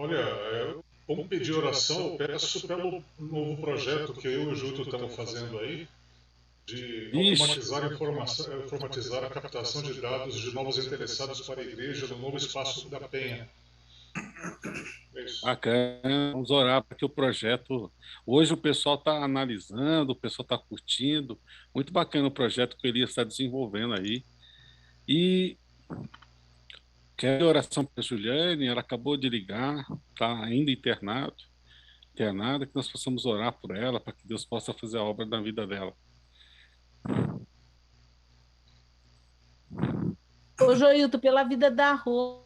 Olha, como pedir oração, eu peço pelo novo projeto que eu e o Júlio estamos fazendo aí, de Ixi, automatizar a captação de dados de novos interessados para a igreja no novo espaço da Penha. É isso. bacana. Vamos orar para que o projeto. Hoje o pessoal está analisando, o pessoal está curtindo. Muito bacana o projeto que o Elias está desenvolvendo aí. E quero oração para a Juliane, ela acabou de ligar, está ainda internada, que nós possamos orar por ela, para que Deus possa fazer a obra na vida dela. Ô, Joilton, pela vida da Rô,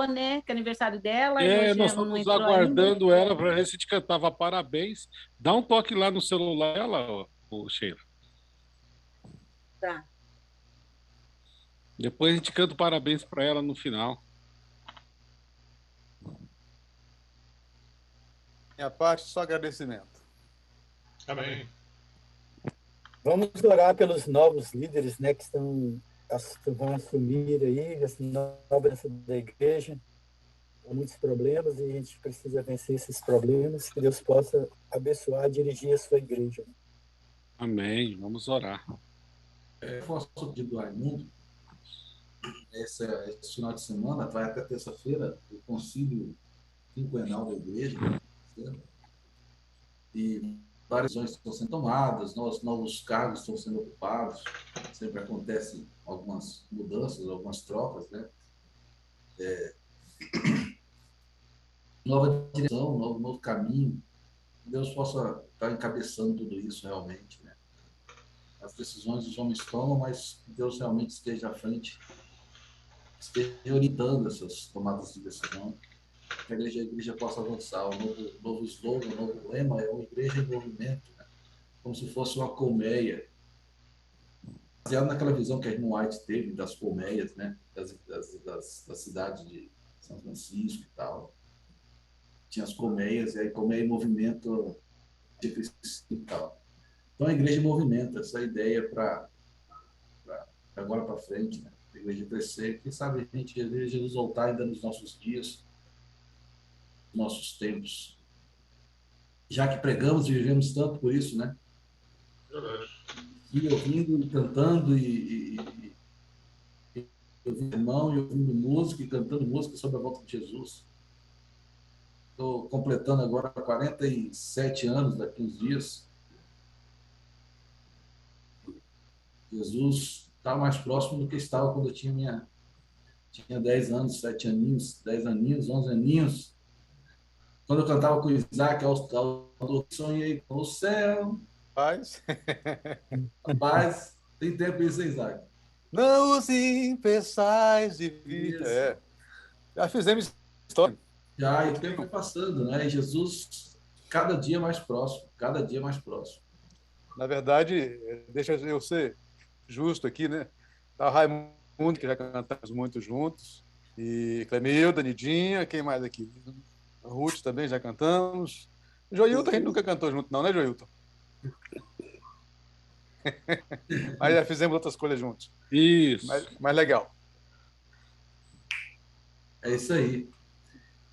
né? Que é aniversário dela e É, hoje nós não estamos entrou ainda. aguardando ela para ver se a gente cantava parabéns. Dá um toque lá no celular dela, ô Sheila. Tá. Depois a gente canta parabéns para ela no final. Minha parte, só agradecimento. Amém. Vamos orar pelos novos líderes, né, que vão assumir aí essa nova da igreja. Há muitos problemas e a gente precisa vencer esses problemas, que Deus possa abençoar, dirigir a sua igreja. Amém. Vamos orar. Posso pedir do Raimundo, esse final de semana, vai até terça-feira, o concílio quinquenal da igreja, certo? E várias decisões estão sendo tomadas, novos cargos estão sendo ocupados, sempre acontecem algumas mudanças, algumas trocas, né? Nova direção, novo caminho. Deus possa estar encabeçando tudo isso realmente, né? As decisões os homens tomam, mas Deus realmente esteja à frente, esteja orientando essas tomadas de decisão, que a igreja possa avançar. O novo slogan, o novo lema é uma igreja em movimento, né? Como se fosse uma colmeia, baseado naquela visão que a irmã White teve das colmeias, né? Das cidades de São Francisco e tal. Tinha as colmeias, e aí colmeia em movimento de Cristo e tal. Então a igreja em movimento, essa ideia para agora para frente, né? A igreja crescer, quem sabe a gente, Jesus voltar ainda nos nossos dias, nos nossos tempos. Já que pregamos e vivemos tanto por isso, né? Verdade. E ouvindo, e cantando, ouvindo irmão, e ouvindo música, e cantando música sobre a volta de Jesus. Estou completando agora 47 anos, daqui uns dias. Jesus está mais próximo do que estava quando eu tinha 10 anos, 7 aninhos, 10 aninhos, 11 aninhos. Quando eu cantava com o Isaac, sonhei com o céu. Paz. Rapaz, tem tempo isso, hein, Isaac? Não os impeçais de vida. Isso. É. Já fizemos história. Já, e o tempo vai passando, né? E Jesus, cada dia mais próximo, cada dia mais próximo. Na verdade, deixa eu ser justo aqui, né? Tá o Raimundo, que já cantamos muito juntos, e Clemilda, Nidinha, quem mais aqui? A Ruth também já cantamos. Joilton, a gente nunca cantou junto, não, né, Joilton? Mas já fizemos outras coisas juntos. Isso. Mas legal. É isso aí.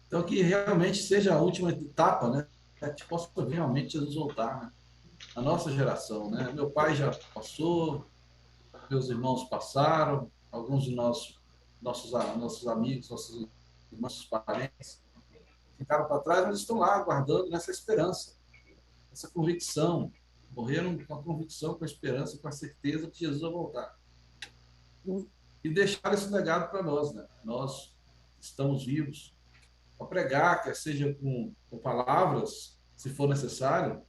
Então, que realmente seja a última etapa, né? Que a gente possa ver realmente Jesus voltar, né? A nossa geração, né? Meu pai já passou, meus irmãos passaram, alguns de nossos amigos, nossos parentes ficaram para trás, mas estão lá aguardando nessa esperança, essa convicção. Morreram com a convicção, com a esperança, com a certeza que Jesus vai voltar. E deixaram esse legado para nós, né? Nós estamos vivos para pregar, quer seja com palavras, se for necessário,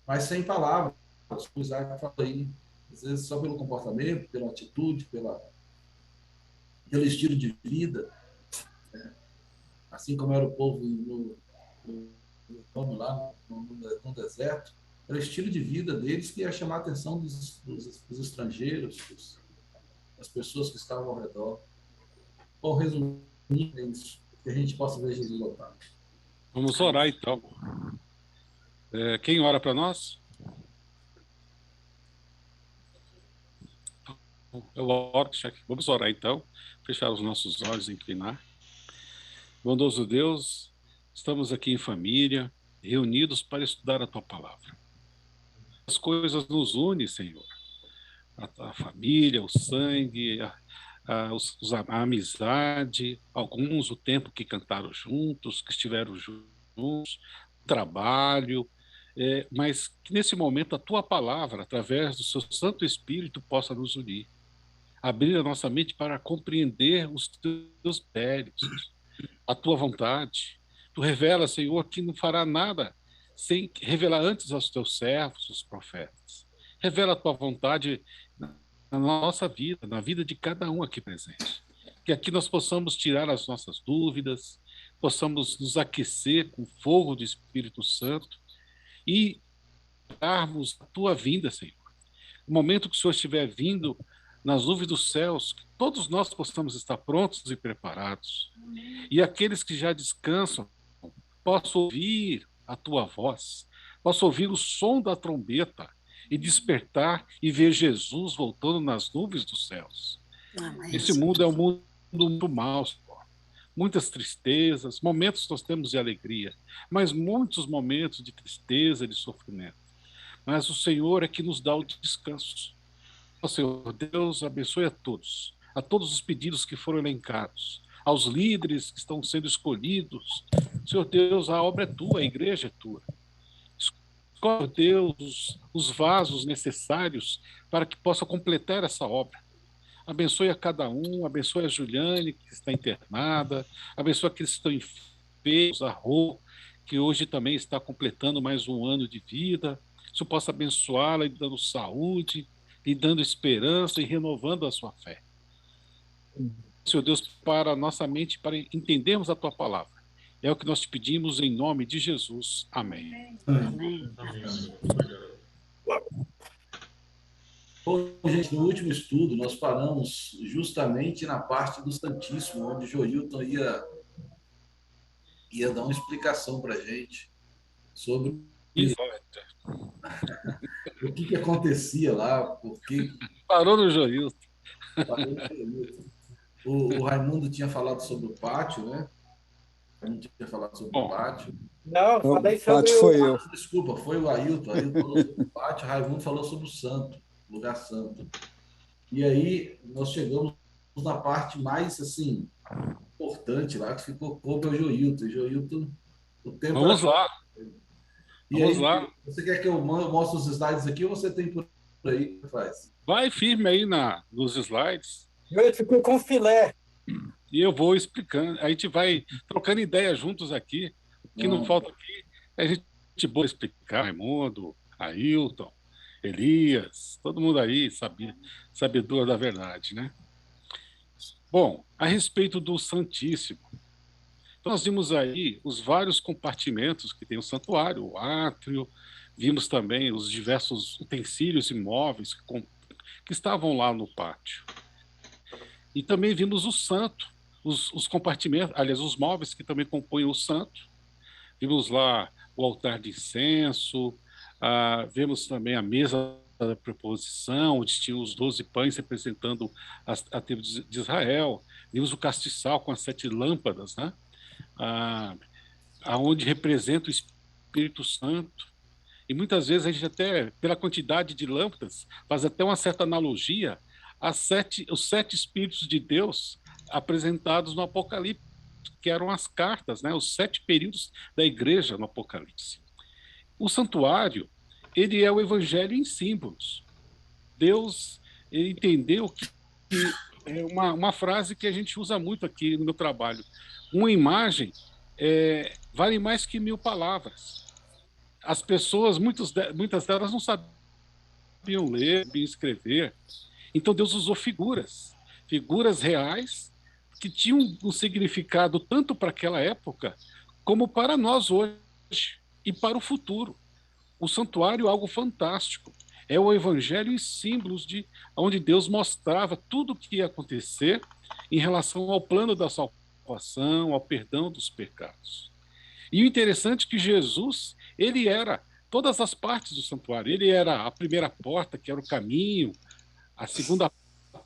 mas sem palavras, como o Isaac falou aí, às vezes só pelo comportamento, pela atitude, pelo estilo de vida, né? Assim como era o povo lá no deserto, era o estilo de vida deles que ia chamar a atenção dos estrangeiros, das pessoas que estavam ao redor. Bom, resumindo, é isso, que a gente possa ver Jesus voltar. Vamos orar então. Quem ora para nós? Eu oro, chefe. Vamos orar então. Fechar os nossos olhos e inclinar. Bondoso Deus, estamos aqui em família, reunidos para estudar a Tua palavra. As coisas nos unem, Senhor. A família, o sangue, a amizade, alguns o tempo que cantaram juntos, que estiveram juntos, o trabalho, mas que nesse momento a Tua palavra, através do Seu Santo Espírito, possa nos unir. Abrir a nossa mente para compreender os Teus méritos, a Tua vontade. Tu revela, Senhor, que não fará nada sem revelar antes aos Teus servos, os profetas. Revela a Tua vontade na nossa vida, na vida de cada um aqui presente. Que aqui nós possamos tirar as nossas dúvidas, possamos nos aquecer com o fogo do Espírito Santo e darmos a Tua vinda, Senhor. No momento que o Senhor estiver vindo nas nuvens dos céus, que todos nós possamos estar prontos e preparados. E aqueles que já descansam possam ouvir a Tua voz, possam ouvir o som da trombeta e despertar e ver Jesus voltando nas nuvens dos céus. Esse mundo é um mundo muito mau, Senhor. Muitas tristezas, momentos nós temos de alegria, mas muitos momentos de tristeza, de sofrimento. Mas o Senhor é que nos dá o descanso. Ó Senhor Deus, abençoe a todos os pedidos que foram elencados, aos líderes que estão sendo escolhidos. Senhor Deus, a obra é Tua, a igreja é Tua. Escolhe, Deus, os vasos necessários para que possa completar essa obra. Abençoe a cada um, abençoe a Juliane, que está internada, abençoe aqueles que estão enfermos, a Rô, que hoje também está completando mais um ano de vida. Que o Senhor possa abençoá-la e dando saúde, e dando esperança e renovando a sua fé. Senhor Deus, para a nossa mente, para entendermos a Tua palavra. É o que nós te pedimos em nome de Jesus. Amém. Amém. Bom, gente, no último estudo, nós paramos justamente na parte do Santíssimo, onde Joilton ia dar uma explicação para a gente sobre o que acontecia lá, porque... Parou no Joilton. O Raimundo tinha falado sobre o pátio, né? O pátio. Não, falei sobre pátio foi eu. Desculpa, foi o Ailton. Ailton falou sobre o pátio, o Raimundo falou sobre o santo, lugar santo. E aí nós chegamos na parte mais, assim, importante lá, que ficou coube ao Joilton. O tempo Vamos lá. E Vamos aí, lá. você quer que eu mostre os slides aqui ou você tem por aí? Faz? Vai firme aí nos slides. Eu ficou com filé. E eu vou explicando. A gente vai trocando ideias juntos aqui. O que não falta aqui é a gente boa explicar. Raimundo, Ailton, Elias, todo mundo aí sabedor da verdade, né? Bom, a respeito do Santíssimo. Então, nós vimos aí os vários compartimentos que tem o santuário, o átrio, vimos também os diversos utensílios e móveis que estavam lá no pátio. E também vimos o santo, os compartimentos, aliás, os móveis que também compõem o santo. Vimos lá o altar de incenso, vemos também a mesa da preposição, onde tinha os 12 pães representando a tribo de Israel. Vimos o castiçal com as 7 lâmpadas, né? Onde representa o Espírito Santo. E muitas vezes a gente até, pela quantidade de lâmpadas, faz até uma certa analogia os 7 Espíritos de Deus apresentados no Apocalipse, que eram as cartas, né? Os 7 períodos da igreja no Apocalipse. O santuário, ele é o evangelho em símbolos. Deus entendeu que é uma frase que a gente usa muito aqui no meu trabalho. Uma imagem vale mais que 1000 palavras. As pessoas, muitas delas não sabiam ler, sabiam escrever. Então Deus usou figuras reais que tinham um significado tanto para aquela época como para nós hoje e para o futuro. O santuário é algo fantástico. É o evangelho e símbolos onde Deus mostrava tudo o que ia acontecer em relação ao plano da salvação, ao perdão dos pecados. E o interessante é que Jesus, ele era todas as partes do santuário. Ele era a primeira porta, que era o caminho, a segunda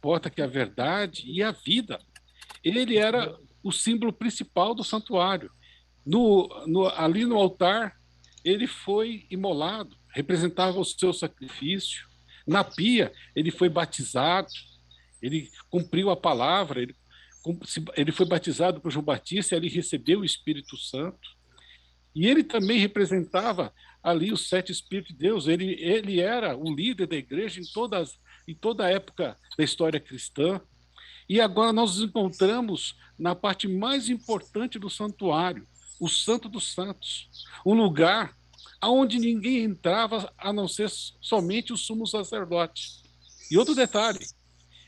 porta, que é a verdade, e a vida. Ele era o símbolo principal do santuário. Ali no altar, ele foi imolado, representava o seu sacrifício. Na pia, ele foi batizado, ele cumpriu a palavra, ele foi batizado por João Batista, ele recebeu o Espírito Santo. E ele também representava ali os 7 Espíritos de Deus. Ele era o líder da igreja em toda a época da história cristã. E agora nós nos encontramos na parte mais importante do santuário, o Santo dos Santos, um lugar onde ninguém entrava a não ser somente o sumo sacerdote. E outro detalhe,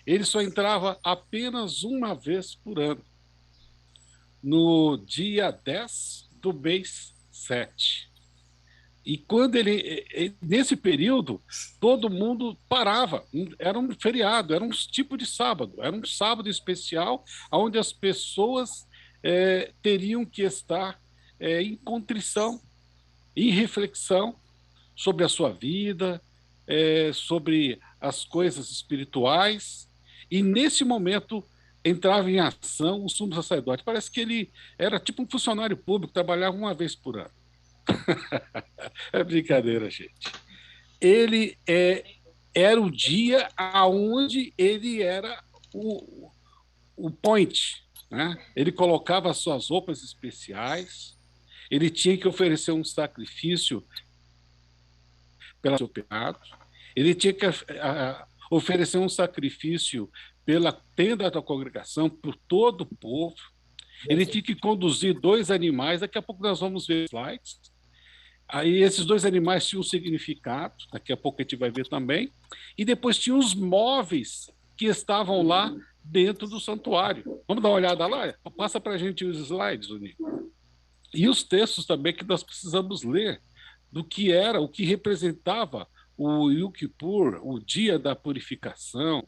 ele só entrava apenas uma vez por ano, no dia 10 do mês 7. E quando nesse período, todo mundo parava. Era um feriado, era um tipo de sábado. Era um sábado especial, onde as pessoas teriam que estar em contrição, em reflexão sobre a sua vida, sobre as coisas espirituais. E nesse momento entrava em ação o sumo sacerdote. Parece que ele era tipo um funcionário público, trabalhava uma vez por ano. É brincadeira, gente. Ele era o dia aonde ele era o point, né? Ele colocava as suas roupas especiais, ele tinha que oferecer um sacrifício pelo seu pecado, ele tinha que oferecer um sacrifício pela tenda da congregação, por todo o povo. Ele tinha que conduzir 2 animais, daqui a pouco nós vamos ver slides. Aí esses 2 animais tinham um significado, daqui a pouco a gente vai ver também, e depois tinha os móveis que estavam lá dentro do santuário. Vamos dar uma olhada lá? Passa para a gente os slides, Nico. E os textos também que nós precisamos ler, do que era, o que representava o Yom Kippur, o dia da purificação,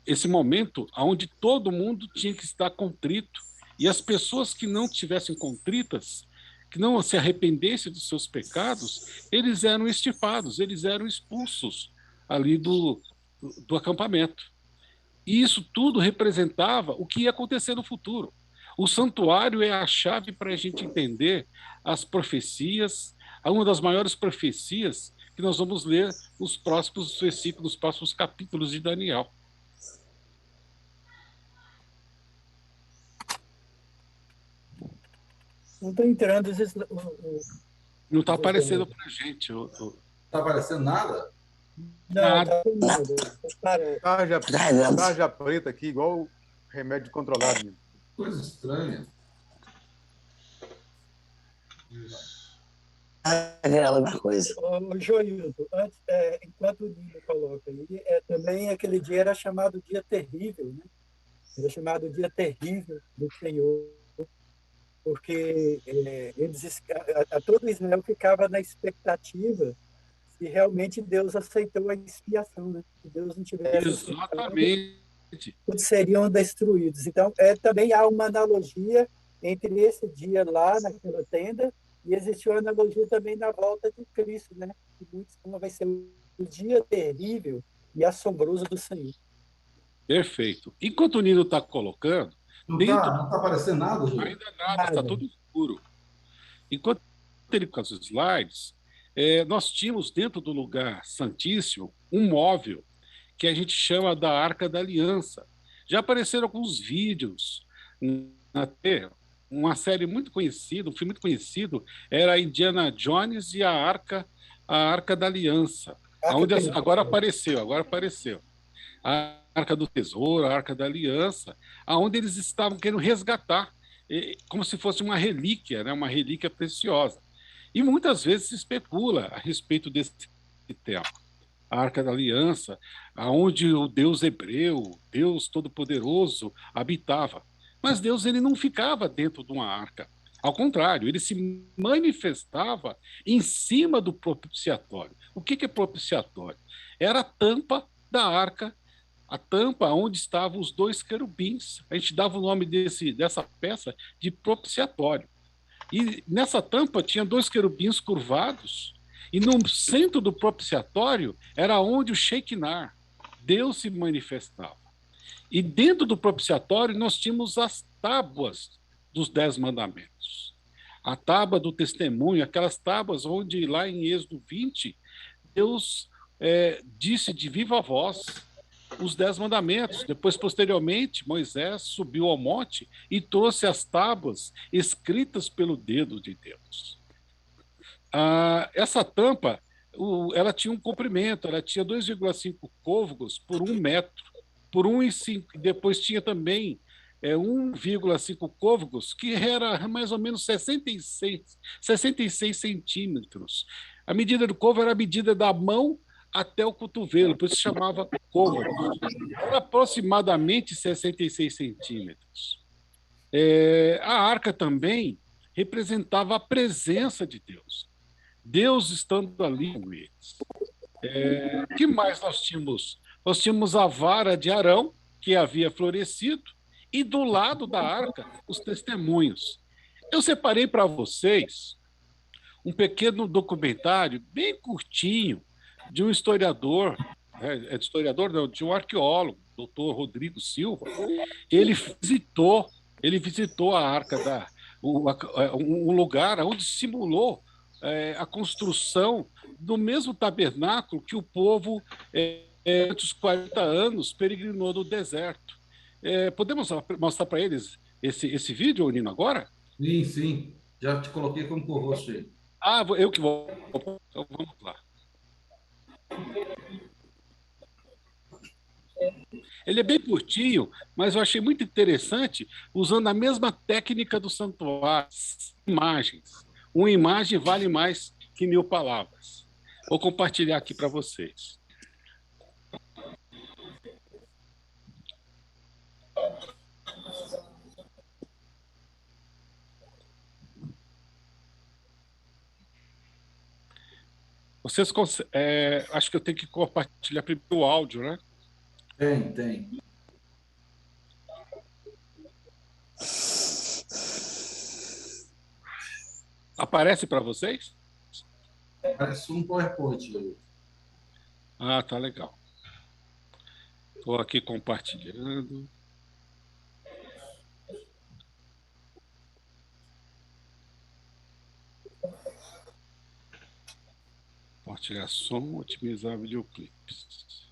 esse momento onde todo mundo tinha que estar contrito, e as pessoas que não estivessem contritas, que não se arrependessem dos seus pecados, eles eram extirpados, eles eram expulsos ali do acampamento. E isso tudo representava o que ia acontecer no futuro. O santuário é a chave para a gente entender as profecias, uma das maiores profecias que nós vamos ler nos próximos versículos, nos próximos capítulos de Daniel. Não está entrando. Não está aparecendo para a gente. Não está aparecendo nada? Não, Tarja preta aqui, igual remédio controlado. Coisa estranha. Isso. Aquela coisa. Joilton, enquanto o Nino coloca aí, também aquele dia era chamado dia terrível, né? Era chamado dia terrível do Senhor, porque todo Israel ficava na expectativa se realmente Deus aceitou a expiação, né? Se Deus não tivesse Exatamente. Todos seriam destruídos. Então, também há uma analogia entre esse dia lá naquela tenda e existiu uma analogia também na volta de Cristo, né? Que vai ser o dia terrível e assombroso do Senhor. Perfeito. Enquanto o Nino está colocando, não está aparecendo nada, Ju? Ainda nada, está tudo escuro. Enquanto ele com os slides, nós tínhamos dentro do lugar santíssimo um móvel que a gente chama da Arca da Aliança. Já apareceram alguns vídeos na TV. Uma série muito conhecida, um filme muito conhecido, era Indiana Jones e a Arca da Aliança. Agora apareceu. A Arca do Tesouro, a Arca da Aliança, aonde eles estavam querendo resgatar, como se fosse uma relíquia, né? Uma relíquia preciosa. E muitas vezes se especula a respeito desse tema. A Arca da Aliança, aonde o Deus hebreu, Deus Todo-Poderoso, habitava. Mas Deus ele não ficava dentro de uma arca. Ao contrário, ele se manifestava em cima do propiciatório. O que é propiciatório? Era a tampa da arca, a tampa onde estavam os 2 querubins. A gente dava o nome dessa peça de propiciatório. E nessa tampa tinha 2 querubins curvados, e no centro do propiciatório era onde o Shekinah, Deus se manifestava. E dentro do propiciatório nós tínhamos as tábuas dos 10 mandamentos. A tábua do testemunho, aquelas tábuas onde lá em Êxodo 20, Deus disse de viva voz os 10 mandamentos. Depois, posteriormente, Moisés subiu ao monte e trouxe as tábuas escritas pelo dedo de Deus. Essa tampa, ela tinha um comprimento, ela tinha 2,5 côvados por 1 metro, por 1,5. Depois tinha também 1,5 côvados, que era mais ou menos 66 centímetros. A medida do côvado era a medida da mão até o cotovelo, por isso se chamava côvado. Era aproximadamente 66 centímetros. A arca também representava a presença de Deus. Deus estando ali com eles. O que mais nós tínhamos? Nós tínhamos a vara de Arão, que havia florescido, e do lado da arca, os testemunhos. Eu separei para vocês um pequeno documentário, bem curtinho, de um historiador, de um arqueólogo, doutor Rodrigo Silva. Ele visitou a arca, um lugar onde simulou a construção do mesmo tabernáculo que o povo, durante os 40 anos, peregrinou no deserto. Podemos mostrar para eles esse vídeo, Nino, agora? Sim, sim. Já te coloquei como co-host aí. Eu que vou. Então, vamos lá. Ele é bem curtinho, mas eu achei muito interessante, usando a mesma técnica do santuário, imagens. Uma imagem vale mais que 1000 palavras. Vou compartilhar aqui para vocês. Vocês acho que eu tenho que compartilhar primeiro o áudio, né? Tem. Aparece para vocês? Parece um PowerPoint. Tá legal. Estou aqui compartilhando. Compartilhar som, otimizar videoclipes.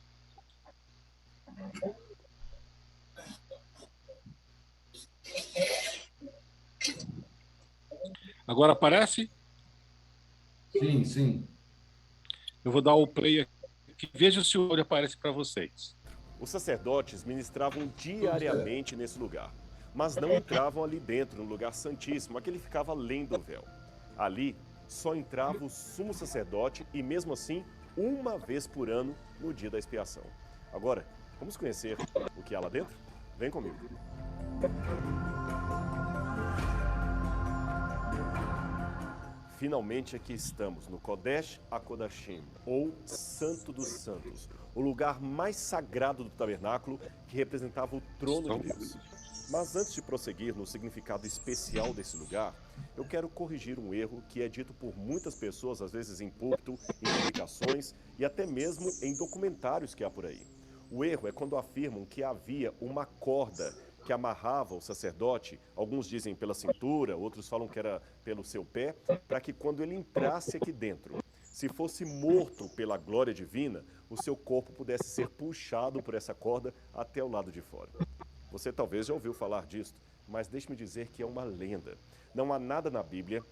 Agora aparece? Sim. Eu vou dar o play aqui. Veja se o áudio aparece para vocês. Os sacerdotes ministravam diariamente nesse lugar, mas não entravam ali dentro, no lugar santíssimo, aquele que ficava além do véu. Ali só entrava o sumo sacerdote e, mesmo assim, uma vez por ano, no dia da expiação. Agora, vamos conhecer o que há lá dentro? Vem comigo. Finalmente aqui estamos no Kodesh HaKodashim, ou Santo dos Santos, o lugar mais sagrado do tabernáculo que representava o trono de Deus. Mas antes de prosseguir no significado especial desse lugar, eu quero corrigir um erro que é dito por muitas pessoas, às vezes em púlpito, em publicações e até mesmo em documentários que há por aí. O erro é quando afirmam que havia uma corda que amarrava o sacerdote, alguns dizem pela cintura, outros falam que era pelo seu pé, para que quando ele entrasse aqui dentro, se fosse morto pela glória divina, o seu corpo pudesse ser puxado por essa corda até o lado de fora. Você talvez já ouviu falar disso, mas deixe-me dizer que é uma lenda. Não há nada na Bíblia,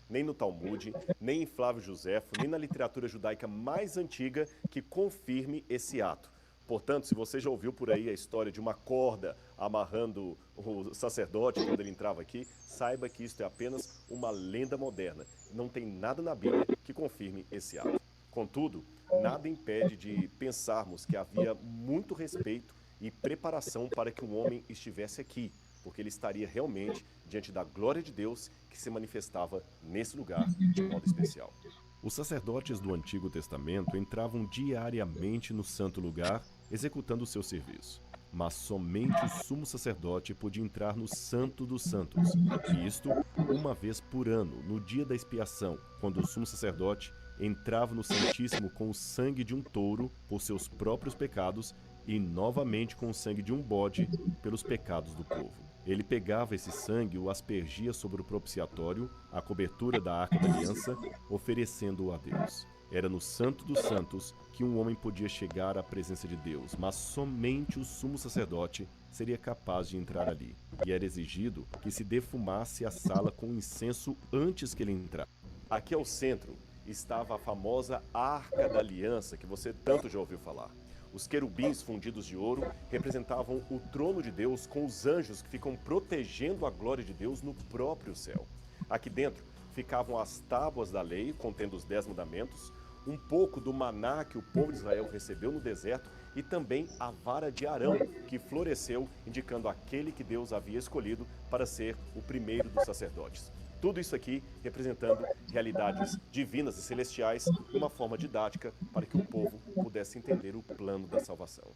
nem no Talmud, nem em Flávio Joséfo, nem na literatura judaica mais antiga que confirme esse ato. Portanto, se você já ouviu por aí a história de uma corda amarrando o sacerdote quando ele entrava aqui, saiba que isso é apenas uma lenda moderna. Não tem nada na Bíblia que confirme esse ato. Contudo, nada impede de pensarmos que havia muito respeito e preparação para que um homem estivesse aqui, porque ele estaria realmente diante da glória de Deus que se manifestava nesse lugar de modo especial. Os sacerdotes do Antigo Testamento entravam diariamente no santo lugar, executando o seu serviço. Mas somente o sumo sacerdote podia entrar no Santo dos Santos, e isto uma vez por ano, no dia da expiação, quando o sumo sacerdote entrava no Santíssimo com o sangue de um touro por seus próprios pecados e novamente com o sangue de um bode pelos pecados do povo. Ele pegava esse sangue e o aspergia sobre o propiciatório, a cobertura da Arca da Aliança, oferecendo-o a Deus. Era no Santo dos Santos que um homem podia chegar à presença de Deus, mas somente o sumo sacerdote seria capaz de entrar ali. E era exigido que se defumasse a sala com incenso antes que ele entrasse. Aqui ao centro estava a famosa Arca da Aliança, que você tanto já ouviu falar. Os querubins fundidos de ouro representavam o trono de Deus com os anjos que ficam protegendo a glória de Deus no próprio céu. Aqui dentro ficavam as tábuas da lei, contendo os 10 mandamentos, um pouco do maná que o povo de Israel recebeu no deserto e também a vara de Arão, que floresceu, indicando aquele que Deus havia escolhido para ser o primeiro dos sacerdotes. Tudo isso aqui representando realidades divinas e celestiais de uma forma didática para que o povo pudesse entender o plano da salvação.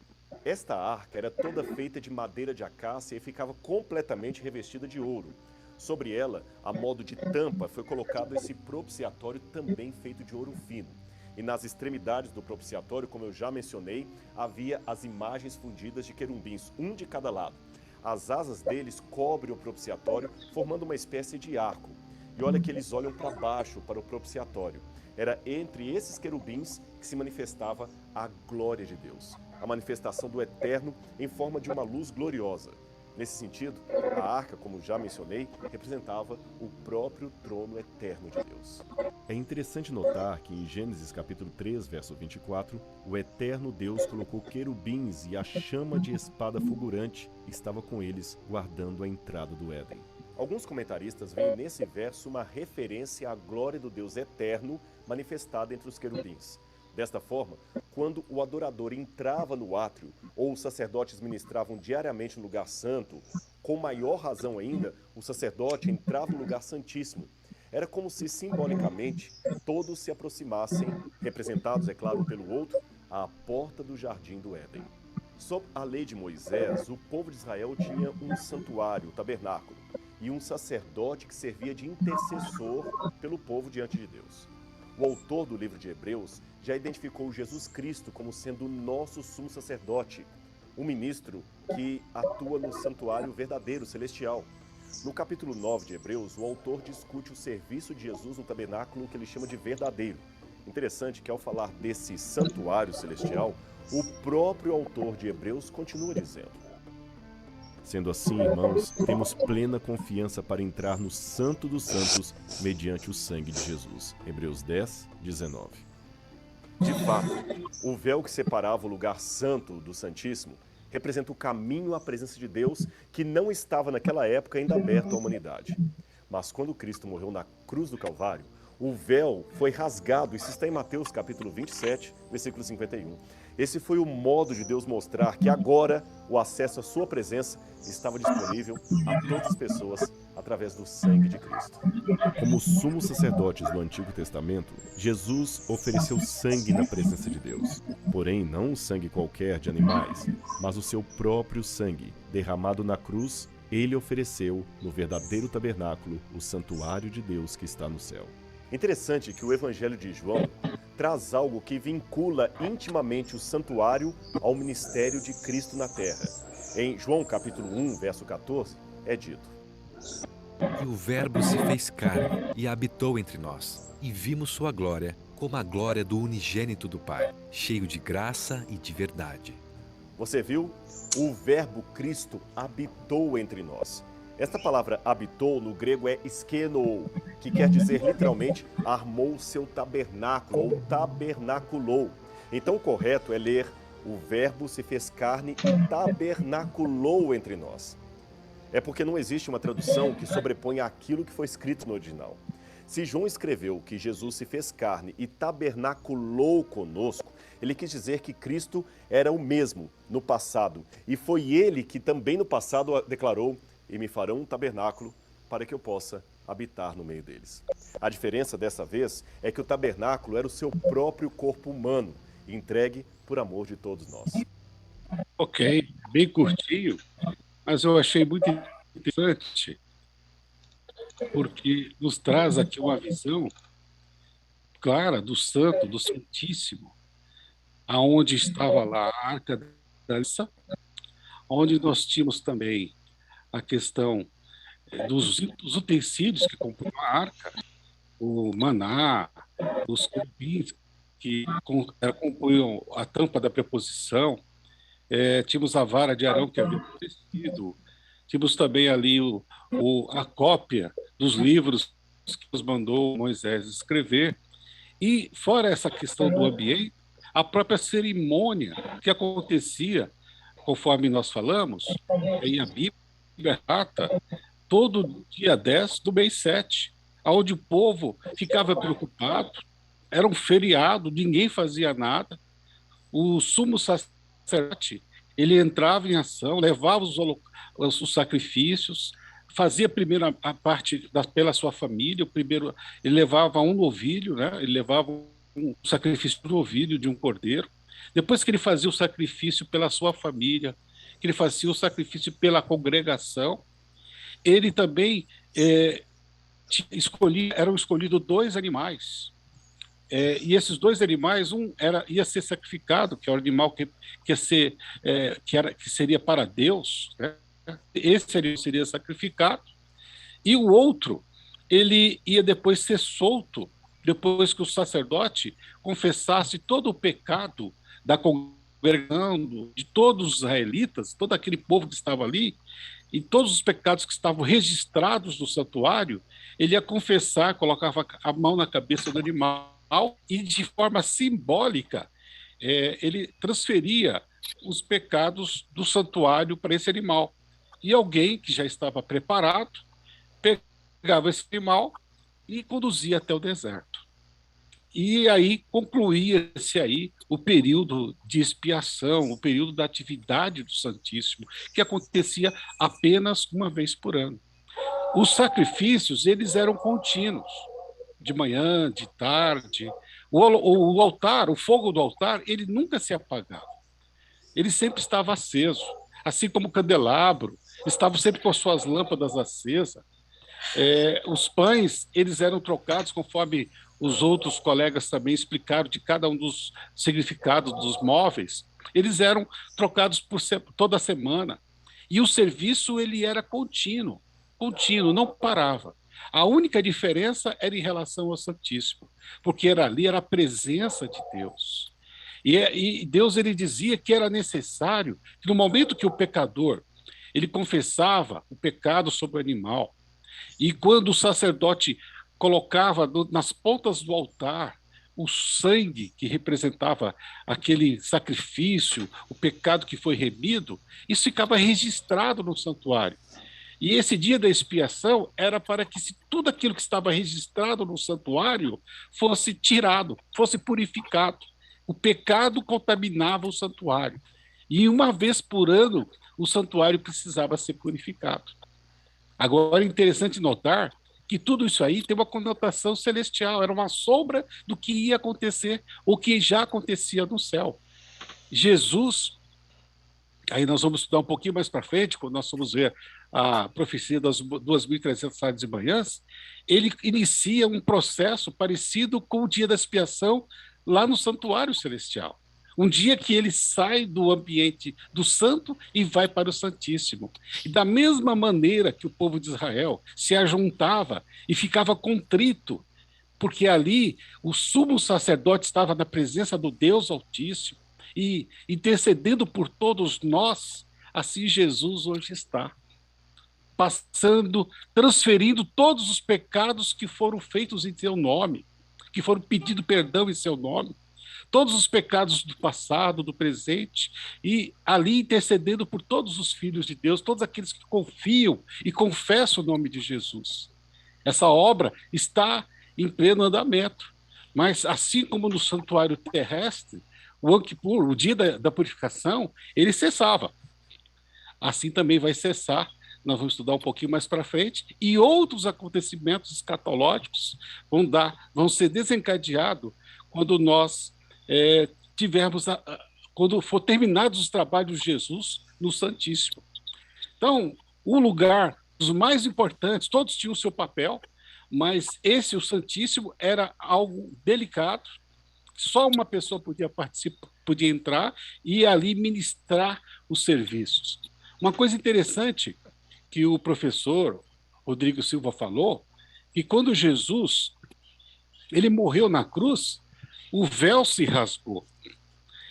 Esta arca era toda feita de madeira de acácia e ficava completamente revestida de ouro. Sobre ela, a modo de tampa, foi colocado esse propiciatório também feito de ouro fino. E nas extremidades do propiciatório, como eu já mencionei, havia as imagens fundidas de querubins, um de cada lado. As asas deles cobrem o propiciatório, formando uma espécie de arco. E olha que eles olham para baixo, para o propiciatório. Era entre esses querubins que se manifestava a glória de Deus, a manifestação do Eterno em forma de uma luz gloriosa. Nesse sentido, a arca, como já mencionei, representava o próprio trono eterno de Deus. É interessante notar que em Gênesis capítulo 3, verso 24, o eterno Deus colocou querubins e a chama de espada fulgurante estava com eles, guardando a entrada do Éden. Alguns comentaristas veem nesse verso uma referência à glória do Deus eterno manifestada entre os querubins. Desta forma, quando o adorador entrava no átrio, ou os sacerdotes ministravam diariamente no lugar santo, com maior razão ainda, o sacerdote entrava no lugar santíssimo. Era como se, simbolicamente, todos se aproximassem, representados, é claro, um pelo outro, à porta do jardim do Éden. Sob a lei de Moisés, o povo de Israel tinha um santuário, o tabernáculo, e um sacerdote que servia de intercessor pelo povo diante de Deus. O autor do livro de Hebreus já identificou Jesus Cristo como sendo o nosso sumo sacerdote, um ministro que atua no santuário verdadeiro, celestial. No capítulo 9 de Hebreus, o autor discute o serviço de Jesus no tabernáculo que ele chama de verdadeiro. Interessante que ao falar desse santuário celestial, o próprio autor de Hebreus continua dizendo: sendo assim, irmãos, temos plena confiança para entrar no Santo dos Santos mediante o sangue de Jesus. Hebreus 10, 19. De fato, o véu que separava o lugar santo do Santíssimo representa o caminho à presença de Deus que não estava naquela época ainda aberto à humanidade. Mas quando Cristo morreu na cruz do Calvário, o véu foi rasgado. Isso está em Mateus capítulo 27, versículo 51. Esse foi o modo de Deus mostrar que agora o acesso à sua presença estava disponível a todas as pessoas através do sangue de Cristo. Como sumos sacerdotes do Antigo Testamento, Jesus ofereceu sangue na presença de Deus. Porém, não um sangue qualquer de animais, mas o seu próprio sangue, derramado na cruz, ele ofereceu no verdadeiro tabernáculo, o santuário de Deus que está no céu. Interessante que o Evangelho de João traz algo que vincula intimamente o santuário ao ministério de Cristo na terra. Em João capítulo 1, verso 14, é dito: E o Verbo se fez carne e habitou entre nós, e vimos sua glória, como a glória do unigênito do Pai, cheio de graça e de verdade. Você viu? O Verbo Cristo habitou entre nós. Esta palavra habitou no grego é skenou, que quer dizer literalmente armou seu tabernáculo ou tabernaculou. Então o correto é ler: o Verbo se fez carne e tabernaculou entre nós. É porque não existe uma tradução que sobreponha aquilo que foi escrito no original. Se João escreveu que Jesus se fez carne e tabernaculou conosco, ele quis dizer que Cristo era o mesmo no passado. E foi ele que também no passado declarou: e me farão um tabernáculo para que eu possa habitar no meio deles. A diferença dessa vez é que o tabernáculo era o seu próprio corpo humano, entregue por amor de todos nós. Ok, bem curtinho, mas eu achei muito interessante, porque nos traz aqui uma visão clara do Santo, do Santíssimo, aonde estava lá a Arca da Aliança, onde nós tínhamos também a questão dos utensílios que compõem a arca, o maná, os querubins que compunham a tampa da preposição, tínhamos a vara de Arão que havia acontecido, tínhamos também ali a cópia dos livros que nos mandou Moisés escrever, e fora essa questão do ambiente, a própria cerimônia que acontecia, conforme nós falamos, em a Bíblia relata, todo dia 10 do mês 7, onde o povo ficava preocupado, era um feriado, ninguém fazia nada, o sumo sacerdote, ele entrava em ação, levava os sacrifícios, fazia primeiro a parte pela sua família, ele levava um novilho, né? Ele levava um sacrifício do novilho de um cordeiro, depois que ele fazia o sacrifício pela sua família, que ele fazia o sacrifício pela congregação, ele também eram escolhidos 2 animais, e esses 2 animais, ia ser sacrificado, que é o animal que seria para Deus, né? Esse seria sacrificado, e o outro, ele ia depois ser solto, depois que o sacerdote confessasse todo o pecado da congregação, de todos os israelitas, todo aquele povo que estava ali, e todos os pecados que estavam registrados no santuário, ele ia confessar, colocava a mão na cabeça do animal, e de forma simbólica, ele transferia os pecados do santuário para esse animal. E alguém que já estava preparado pegava esse animal e conduzia até o deserto. E aí concluía-se aí o período de expiação, o período da atividade do Santíssimo, que acontecia apenas uma vez por ano. Os sacrifícios, eles eram contínuos, de manhã, de tarde. O altar, o fogo do altar, ele nunca se apagava. Ele sempre estava aceso, assim como o candelabro, estavam sempre com as suas lâmpadas acesas. Os pães, eles eram trocados conforme os outros colegas também explicaram de cada um dos significados dos móveis. Eles eram trocados toda semana. E o serviço, ele era contínuo, não parava. A única diferença era em relação ao Santíssimo, porque ali era a presença de Deus. E Deus, ele dizia que era necessário que no momento que o pecador ele confessava o pecado sobre o animal, e quando o sacerdote colocava nas pontas do altar o sangue que representava aquele sacrifício, o pecado que foi remido, isso ficava registrado no santuário. E esse dia da expiação era para que tudo aquilo que estava registrado no santuário fosse tirado, fosse purificado. O pecado contaminava o santuário. E uma vez por ano, o santuário precisava ser purificado. Agora, é interessante notar que tudo isso aí tem uma conotação celestial, era uma sombra do que ia acontecer, ou que já acontecia no céu. Jesus, aí nós vamos estudar um pouquinho mais para frente, quando nós vamos ver a profecia das 2.300 tardes e manhãs, ele inicia um processo parecido com o dia da expiação lá no santuário celestial. Um dia que ele sai do ambiente do santo e vai para o Santíssimo. E da mesma maneira que o povo de Israel se ajuntava e ficava contrito, porque ali o sumo sacerdote estava na presença do Deus Altíssimo e intercedendo por todos nós, assim Jesus hoje está, transferindo todos os pecados que foram feitos em seu nome, que foram pedido perdão em seu nome, todos os pecados do passado, do presente, e ali intercedendo por todos os filhos de Deus, todos aqueles que confiam e confessam o nome de Jesus. Essa obra está em pleno andamento, mas assim como no santuário terrestre, o Yom Kippur, o dia da purificação, ele cessava. Assim também vai cessar, nós vamos estudar um pouquinho mais para frente, e outros acontecimentos escatológicos vão ser desencadeados quando nós quando for terminados os trabalhos de Jesus no Santíssimo. Então, o lugar dos mais importantes, todos tinham o seu papel, mas o Santíssimo, era algo delicado, só uma pessoa podia participar, podia entrar e ali ministrar os serviços. Uma coisa interessante que o professor Rodrigo Silva falou, que quando Jesus ele morreu na cruz, o véu se rasgou.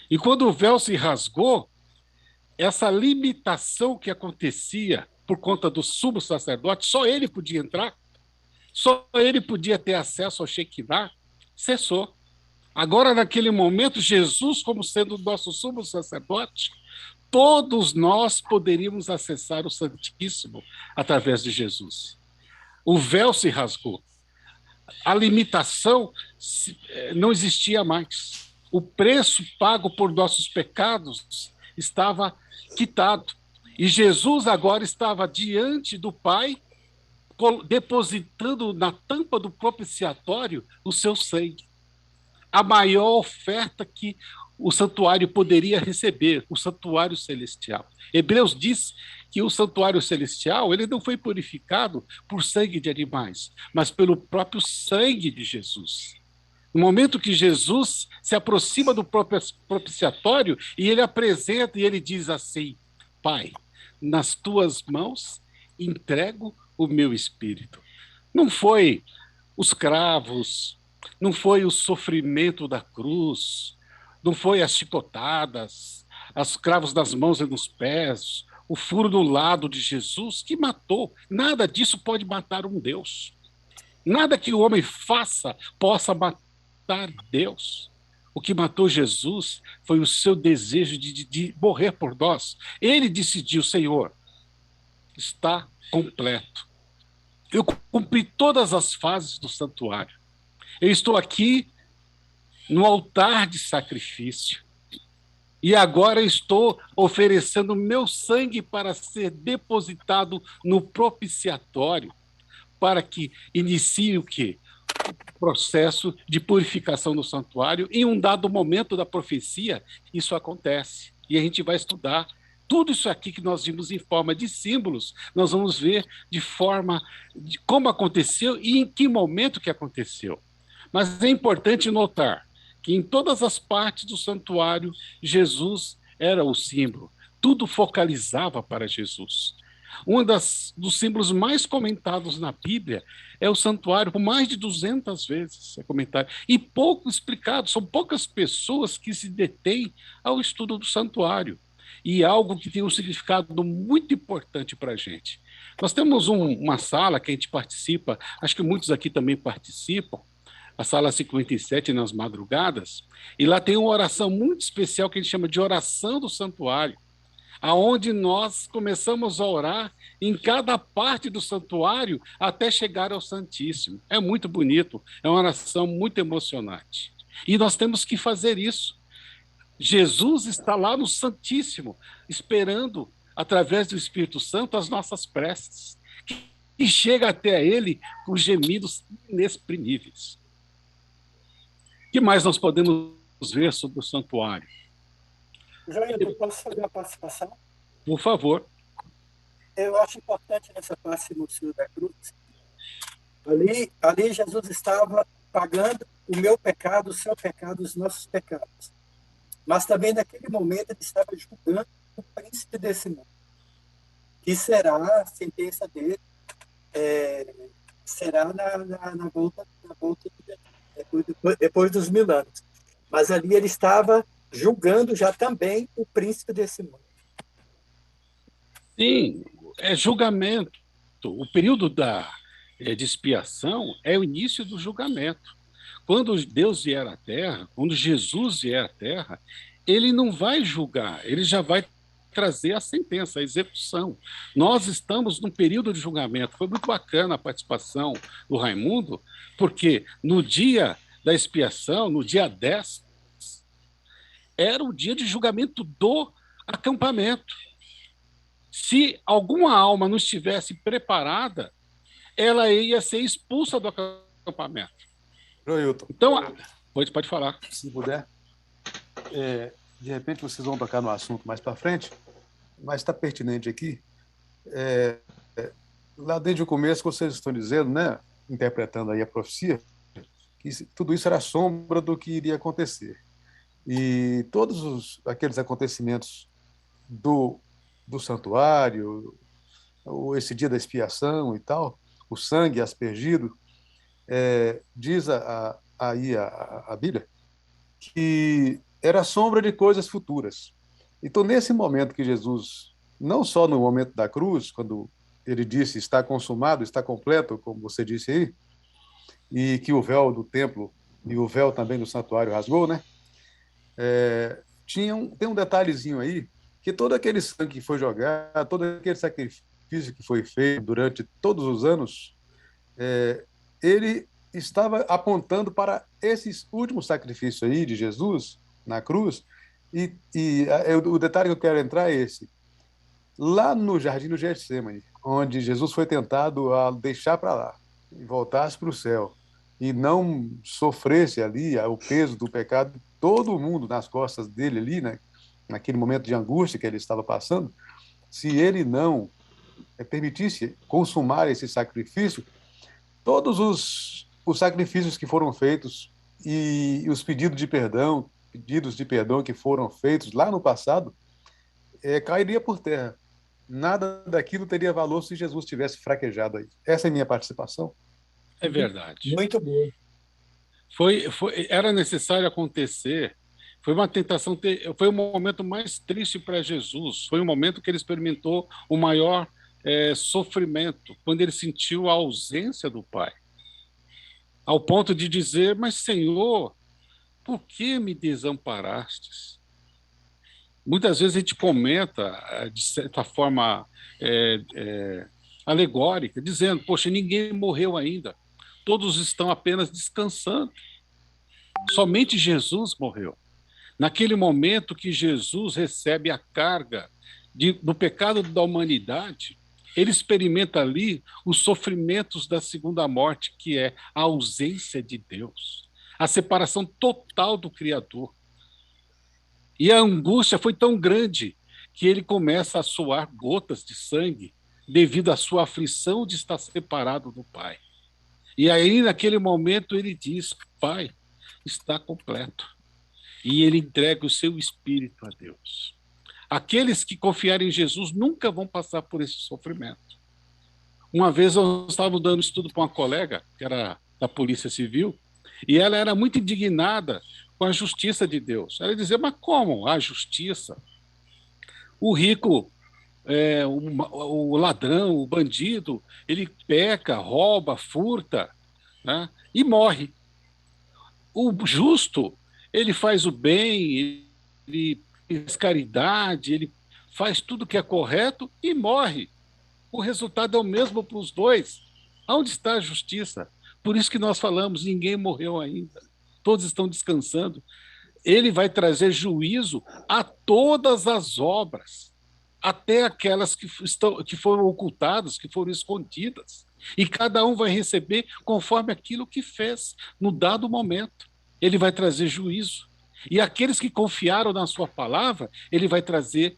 E quando o véu se rasgou, essa limitação que acontecia por conta do sumo sacerdote, só ele podia entrar, só ele podia ter acesso ao Shekinah, cessou. Agora, naquele momento, Jesus, como sendo o nosso sumo sacerdote, todos nós poderíamos acessar o Santíssimo através de Jesus. O véu se rasgou. A limitação não existia mais. O preço pago por nossos pecados estava quitado. E Jesus agora estava diante do Pai, depositando na tampa do propiciatório o seu sangue. A maior oferta que o santuário poderia receber, o santuário celestial. Hebreus diz que o santuário celestial ele não foi purificado por sangue de animais, mas pelo próprio sangue de Jesus. No momento que Jesus se aproxima do propiciatório e ele apresenta e ele diz assim: Pai, nas tuas mãos entrego o meu espírito. Não foi os cravos, não foi o sofrimento da cruz, não foi as chicotadas, os cravos nas mãos e nos pés, o furo no lado de Jesus que matou. Nada disso pode matar um Deus. Nada que o homem faça possa matar Deus. O que matou Jesus foi o seu desejo de morrer por nós. Ele decidiu: Senhor, está completo. Eu cumpri todas as fases do santuário. Eu estou aqui no altar de sacrifício. E agora estou oferecendo meu sangue para ser depositado no propiciatório, para que inicie o quê? O processo de purificação do santuário. Em um dado momento da profecia, isso acontece. E a gente vai estudar tudo isso aqui que nós vimos em forma de símbolos, nós vamos ver de forma de como aconteceu e em que momento que aconteceu. Mas é importante notar que em todas as partes do santuário, Jesus era o símbolo. Tudo focalizava para Jesus. Um dos símbolos mais comentados na Bíblia é o santuário, por mais de 200 vezes é comentado. E pouco explicado, são poucas pessoas que se detêm ao estudo do santuário. E algo que tem um significado muito importante para a gente. Nós temos uma sala que a gente participa, acho que muitos aqui também participam, a sala 57 nas madrugadas, e lá tem uma oração muito especial que a gente chama de oração do santuário, aonde nós começamos a orar em cada parte do santuário até chegar ao Santíssimo. É muito bonito, é uma oração muito emocionante. E nós temos que fazer isso. Jesus está lá no Santíssimo, esperando, através do Espírito Santo, as nossas preces, que chega até ele com gemidos inexprimíveis. O que mais nós podemos ver sobre o santuário? Joilton, posso fazer uma participação? Por favor. Eu acho importante nessa parte no Senhor da Cruz. Ali Jesus estava pagando o meu pecado, o seu pecado, os nossos pecados. Mas também naquele momento ele estava julgando o príncipe desse mundo, que será a sentença dele, será na volta depois dos 1000 anos. Mas ali ele estava julgando já também o príncipe desse mundo. Sim, é julgamento. O período de expiação é o início do julgamento. Quando Deus vier à Terra, quando Jesus vier à Terra, ele não vai julgar, ele já vai trazer a sentença, a execução. Nós estamos num período de julgamento. Foi muito bacana a participação do Raimundo, porque no dia da expiação, no dia 10, era o dia de julgamento do acampamento. Se alguma alma não estivesse preparada, ela ia ser expulsa do acampamento. Joilton. Então, pode falar. Se puder. De repente vocês vão tocar no assunto mais para frente, mas está pertinente aqui. Lá desde o começo vocês estão dizendo, né, interpretando aí a profecia, que tudo isso era sombra do que iria acontecer. E todos aqueles acontecimentos do santuário, esse dia da expiação e tal, o sangue aspergido, diz aí a Bíblia que era sombra de coisas futuras. Então, nesse momento que Jesus, não só no momento da cruz, quando ele disse está consumado, está completo, como você disse aí, e que o véu do templo e o véu também do santuário rasgou, né? Tem um detalhezinho aí, que todo aquele sangue que foi jogado, todo aquele sacrifício que foi feito durante todos os anos, ele estava apontando para esses últimos sacrifícios aí de Jesus na cruz, e o detalhe que eu quero entrar é esse. Lá no Jardim do Getsêmani, onde Jesus foi tentado a deixar para lá e voltasse para o céu, e não sofresse ali o peso do pecado de todo mundo nas costas dele ali, né, naquele momento de angústia que ele estava passando, se ele não permitisse consumar esse sacrifício, todos os sacrifícios que foram feitos e os pedidos de perdão que foram feitos lá no passado, cairia por terra. Nada daquilo teria valor se Jesus tivesse fraquejado aí. Essa é a minha participação. É verdade. Muito bom. Era necessário acontecer. Foi uma tentação, foi o momento mais triste para Jesus. Foi o momento que ele experimentou o maior sofrimento, quando ele sentiu a ausência do Pai. Ao ponto de dizer, mas Senhor, por que me desamparastes? Muitas vezes a gente comenta, de certa forma alegórica, dizendo, poxa, ninguém morreu ainda, todos estão apenas descansando. Somente Jesus morreu. Naquele momento que Jesus recebe a carga do pecado da humanidade, ele experimenta ali os sofrimentos da segunda morte, que é a ausência de Deus, a separação total do Criador. E a angústia foi tão grande que ele começa a suar gotas de sangue devido à sua aflição de estar separado do Pai. E aí, naquele momento, ele diz, Pai, está completo. E ele entrega o seu espírito a Deus. Aqueles que confiarem em Jesus nunca vão passar por esse sofrimento. Uma vez eu estava dando estudo para uma colega, que era da Polícia Civil, e ela era muito indignada com a justiça de Deus. Ela dizia, mas como a justiça? O rico, o ladrão, o bandido, ele peca, rouba, furta, né, e morre. O justo, ele faz o bem, ele faz caridade, ele faz tudo que é correto e morre. O resultado é o mesmo para os dois. Onde está a justiça? Por isso que nós falamos, ninguém morreu ainda. Todos estão descansando. Ele vai trazer juízo a todas as obras, até aquelas que foram ocultadas, que foram escondidas. E cada um vai receber conforme aquilo que fez no dado momento. Ele vai trazer juízo. E aqueles que confiaram na sua palavra, ele vai trazer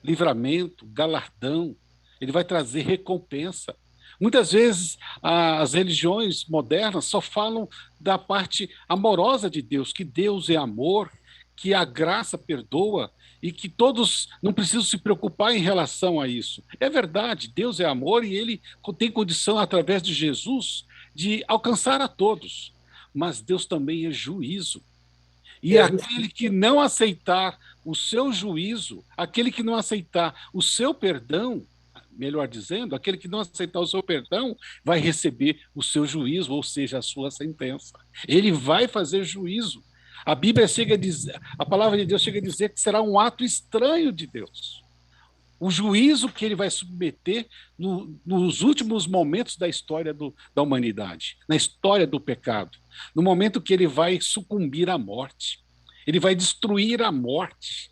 livramento, galardão, ele vai trazer recompensa. Muitas vezes as religiões modernas só falam da parte amorosa de Deus, que Deus é amor, que a graça perdoa e que todos não precisam se preocupar em relação a isso. É verdade, Deus é amor e ele tem condição, através de Jesus, de alcançar a todos. Mas Deus também é juízo. E aquele que não aceitar o seu juízo, aquele que não aceitar o seu perdão, melhor dizendo, aquele que não aceitar o seu perdão, vai receber o seu juízo, ou seja, a sua sentença. Ele vai fazer juízo. A Bíblia chega a dizer, a palavra de Deus chega a dizer que será um ato estranho de Deus. O juízo que ele vai submeter nos últimos momentos da história da humanidade, na história do pecado, no momento que ele vai sucumbir à morte, ele vai destruir a morte.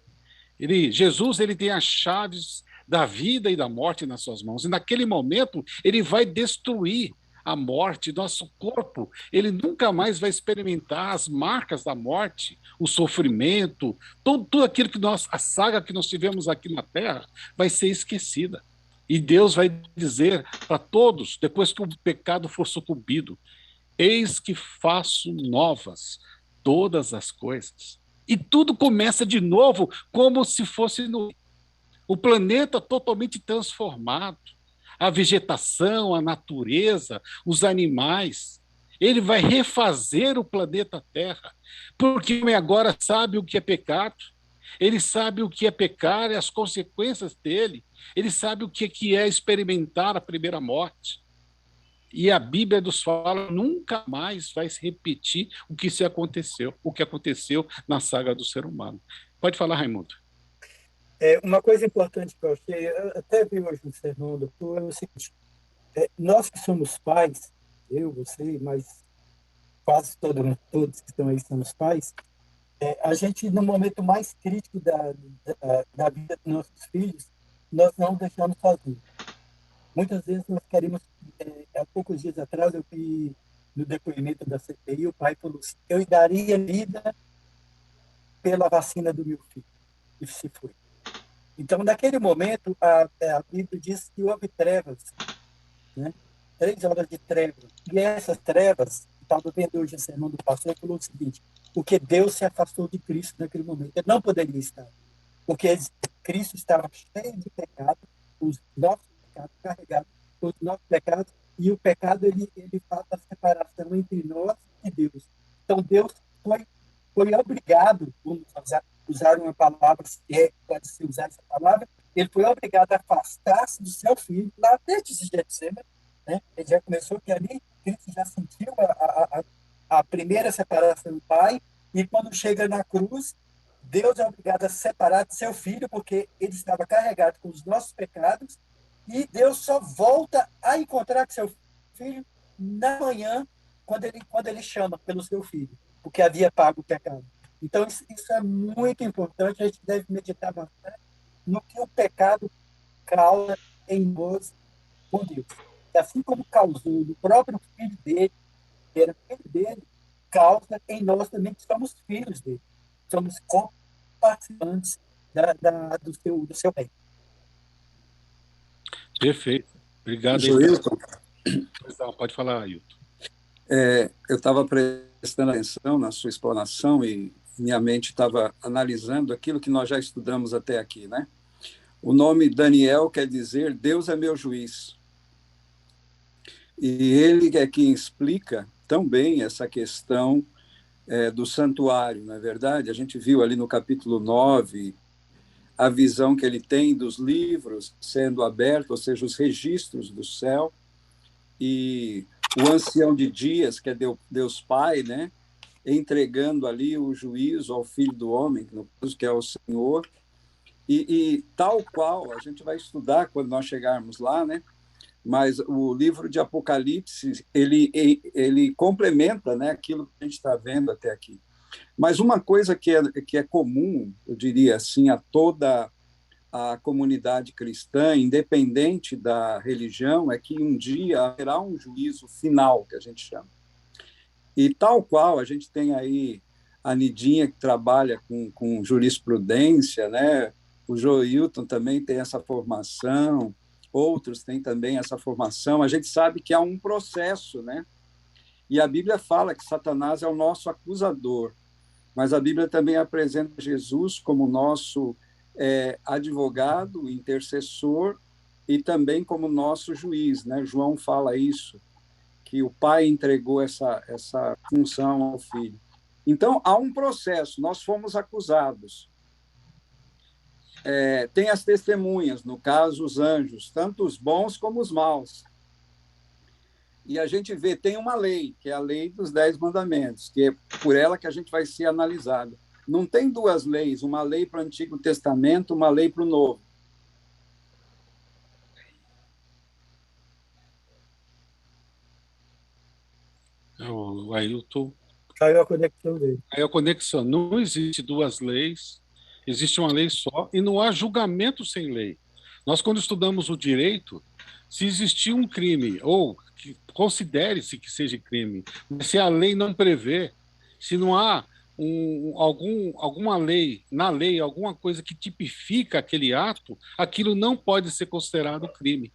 Jesus tem as chaves da vida e da morte nas suas mãos, e naquele momento ele vai destruir a morte, nosso corpo, ele nunca mais vai experimentar as marcas da morte, o sofrimento, tudo aquilo a saga que nós tivemos aqui na Terra vai ser esquecida. E Deus vai dizer para todos, depois que o pecado for sucumbido, eis que faço novas todas as coisas. E tudo começa de novo, como se fosse o planeta totalmente transformado. a vegetação, a natureza, os animais. Ele vai refazer o planeta Terra, porque o homem agora sabe o que é pecado, ele sabe o que é pecar e as consequências dele, ele sabe o que é experimentar a primeira morte. E a Bíblia nos fala nunca mais vai se repetir o que aconteceu na saga do ser humano. Pode falar, Raimundo. Uma coisa importante que eu achei, eu até vi hoje no sermão do doutor, é o seguinte: nós que somos pais, eu, você, mas quase todos que estão aí somos pais, a gente, no momento mais crítico da vida dos nossos filhos, nós não deixamos sozinhos. Muitas vezes nós queremos... há poucos dias atrás, eu vi no depoimento da CPI, o pai falou assim: eu daria vida pela vacina do meu filho. E se foi. Então, naquele momento, a Bíblia diz que houve trevas, né? 3 horas de trevas. E essas trevas, estava vendo hoje a sermão do pastor, falou o seguinte: porque Deus se afastou de Cristo naquele momento. Ele não poderia estar. Porque Cristo estava cheio de pecado, os nossos pecados carregados, os nossos pecados, e o pecado ele faz a separação entre nós e Deus. Então, Deus foi obrigado, vamos usar uma palavra, se pode se usar essa palavra, ele foi obrigado a afastar-se do seu filho, lá desde Getsemane, né? Ele já começou que ali, Cristo já sentiu a primeira separação do Pai, e quando chega na cruz, Deus é obrigado a separar de seu filho, porque ele estava carregado com os nossos pecados, e Deus só volta a encontrar com seu filho na manhã, quando ele chama pelo seu filho, porque havia pago o pecado. Então, isso é muito importante, a gente deve meditar bastante no que o pecado causa em nós com Deus. E assim como causou no próprio filho dele, que era filho dele, causa em nós também, que somos filhos dele. Somos participantes do seu bem. Perfeito. Obrigado. Joilton, pode falar, Ailton. Eu estava prestando atenção na sua explanação e minha mente estava analisando aquilo que nós já estudamos até aqui, né? O nome Daniel quer dizer Deus é meu juiz. E ele é quem explica também essa questão do santuário, não é verdade? A gente viu ali no capítulo 9 a visão que ele tem dos livros sendo abertos, ou seja, os registros do céu, e o ancião de dias, que é Deus Pai, né? Entregando ali o juízo ao Filho do Homem, que é o Senhor, e tal qual, a gente vai estudar quando nós chegarmos lá, né? Mas o livro de Apocalipse, ele complementa, né, aquilo que a gente está vendo até aqui. Mas uma coisa que é comum, eu diria assim, a toda a comunidade cristã, independente da religião, é que um dia haverá um juízo final, que a gente chama. E tal qual, a gente tem aí a Nidinha, que trabalha com jurisprudência, né? O Joilton também tem essa formação, outros têm também essa formação. A gente sabe que há um processo, né? E a Bíblia fala que Satanás é o nosso acusador, mas a Bíblia também apresenta Jesus como nosso advogado, intercessor e também como nosso juiz, né? João fala isso, que o pai entregou essa função ao filho. Então, há um processo, nós fomos acusados. Tem as testemunhas, no caso, os anjos, tanto os bons como os maus. E a gente vê, tem uma lei, que é a lei dos 10 mandamentos, que é por ela que a gente vai ser analisado. Não tem 2 leis, uma lei para o Antigo Testamento, uma lei para o Novo. O Ailton... Caiu a conexão dele. Caiu a conexão. Não existe 2 leis, existe uma lei só, e não há julgamento sem lei. Nós, quando estudamos o direito, se existir um crime, ou que considere-se que seja crime, mas se a lei não prevê, se não há alguma lei, na lei, alguma coisa que tipifica aquele ato, aquilo não pode ser considerado crime.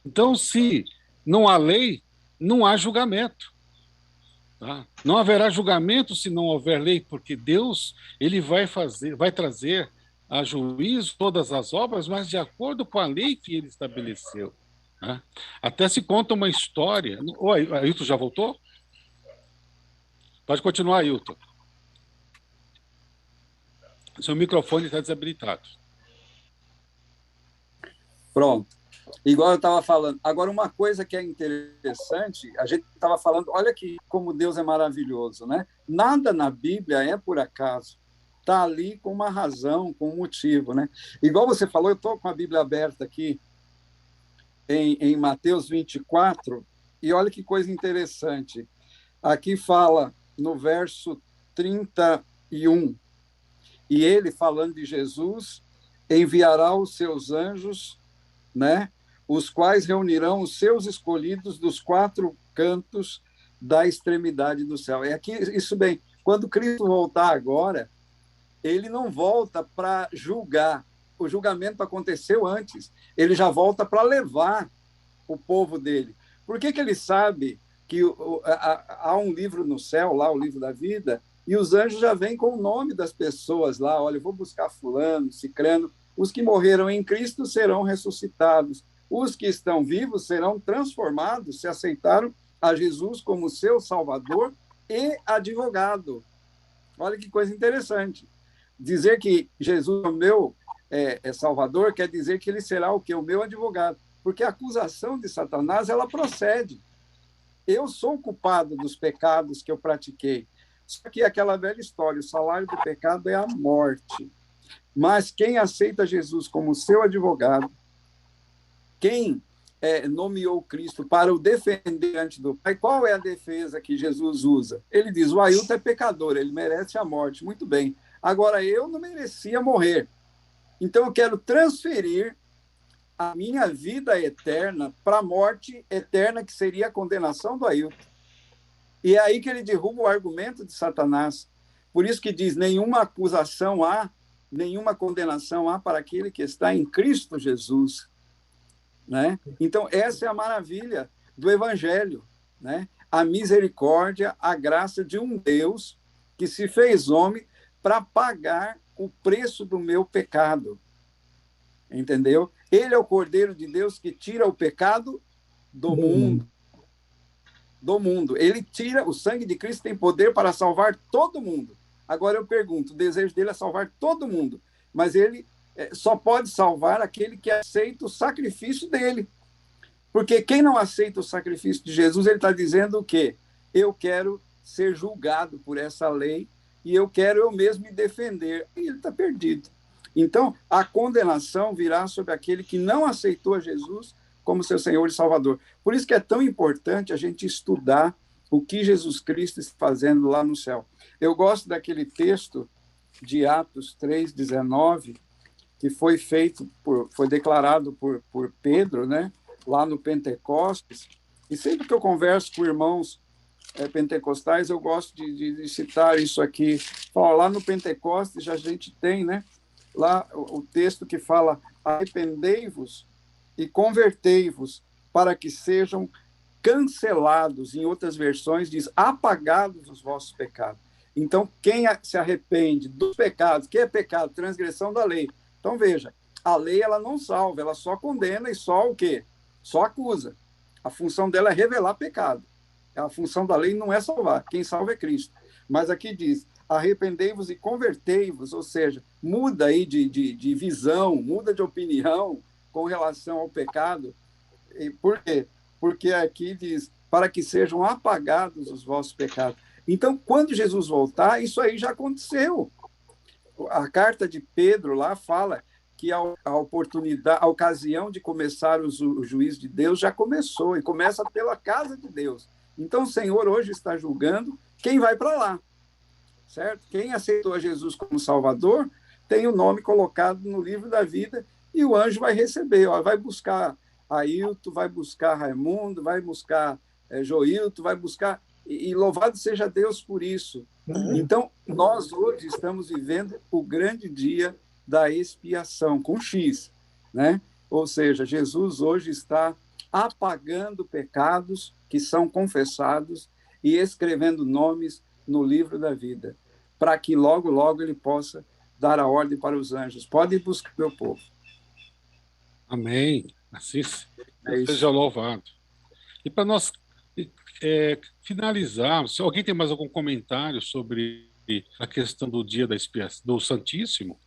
Então, se não há lei, não há julgamento. Tá? Não haverá julgamento se não houver lei, porque Deus ele vai trazer a juízo todas as obras, mas de acordo com a lei que ele estabeleceu. Né? Até se conta uma história. Oi, Ailton já voltou? Pode continuar, Ailton. Seu microfone está desabilitado. Pronto. Igual eu estava falando. Agora, uma coisa que é interessante, a gente estava falando, olha que como Deus é maravilhoso, né? Nada na Bíblia é por acaso. Está ali com uma razão, com um motivo, né? Igual você falou, eu estou com a Bíblia aberta aqui em Mateus 24, e olha que coisa interessante. Aqui fala no verso 31, e ele, falando de Jesus, enviará os seus anjos, né, os quais reunirão os seus escolhidos dos 4 cantos da extremidade do céu. É aqui, isso bem, quando Cristo voltar agora, ele não volta para julgar. O julgamento aconteceu antes. Ele já volta para levar o povo dele. Por que ele sabe que há um livro no céu, lá o livro da vida, e os anjos já vêm com o nome das pessoas lá? Olha, eu vou buscar fulano, cicrano. Os que morreram em Cristo serão ressuscitados. Os que estão vivos serão transformados, se aceitaram a Jesus como seu Salvador e advogado. Olha que coisa interessante. Dizer que Jesus é o meu Salvador quer dizer que ele será o quê? O meu advogado. Porque a acusação de Satanás, ela procede. Eu sou culpado dos pecados que eu pratiquei. Só que aquela velha história, o salário do pecado é a morte. Mas quem aceita Jesus como seu advogado, quem nomeou Cristo para o defender diante do Pai, qual é a defesa que Jesus usa? Ele diz, o Ailton é pecador, ele merece a morte. Muito bem. Agora, eu não merecia morrer. Então, eu quero transferir a minha vida eterna para a morte eterna, que seria a condenação do Ailton. E é aí que ele derruba o argumento de Satanás. Por isso que diz, nenhuma acusação há, nenhuma condenação há para aquele que está em Cristo Jesus. Né? Então, essa é a maravilha do Evangelho. Né? A misericórdia, a graça de um Deus que se fez homem para pagar o preço do meu pecado. Entendeu? Ele é o Cordeiro de Deus que tira o pecado do mundo. Do mundo. Ele tira, o sangue de Cristo tem poder para salvar todo mundo. Agora eu pergunto, o desejo dele é salvar todo mundo, mas ele só pode salvar aquele que aceita o sacrifício dele. Porque quem não aceita o sacrifício de Jesus, ele está dizendo o quê? Eu quero ser julgado por essa lei e eu quero eu mesmo me defender. E ele está perdido. Então, a condenação virá sobre aquele que não aceitou a Jesus como seu Senhor e Salvador. Por isso que é tão importante a gente estudar o que Jesus Cristo está fazendo lá no céu. Eu gosto daquele texto de Atos 3:19, que foi declarado por Pedro, né, lá no Pentecostes. E sempre que eu converso com irmãos pentecostais, eu gosto de citar isso aqui. Fala, lá no Pentecostes a gente tem, né, lá o texto que fala: arrependei-vos e convertei-vos para que sejam cancelados. Em outras versões diz apagados os vossos pecados. Então, quem se arrepende dos pecados, que é pecado? Transgressão da lei. Então, veja, a lei ela não salva, ela só condena e só o quê? Só acusa. A função dela é revelar pecado. A função da lei não é salvar, quem salva é Cristo. Mas aqui diz, arrependei-vos e convertei-vos, ou seja, muda aí de visão, muda de opinião com relação ao pecado. E por quê? Porque aqui diz, para que sejam apagados os vossos pecados. Então, quando Jesus voltar, isso aí já aconteceu. A carta de Pedro lá fala que a oportunidade, a ocasião de começar o juízo de Deus já começou, e começa pela casa de Deus. Então, o Senhor hoje está julgando quem vai para lá, certo? Quem aceitou a Jesus como Salvador tem o nome colocado no livro da vida e o anjo vai receber, ó, vai buscar Ailton, vai buscar Raimundo, vai buscar Joilton, vai buscar... E louvado seja Deus por isso. Então, nós hoje estamos vivendo o grande dia da expiação, com X, né? Ou seja, Jesus hoje está apagando pecados que são confessados e escrevendo nomes no livro da vida, para que logo, logo ele possa dar a ordem para os anjos. Pode buscar meu povo. Amém. Assim seja louvado. E para nós finalizar, se alguém tem mais algum comentário sobre a questão do dia da expiação, do Santíssimo,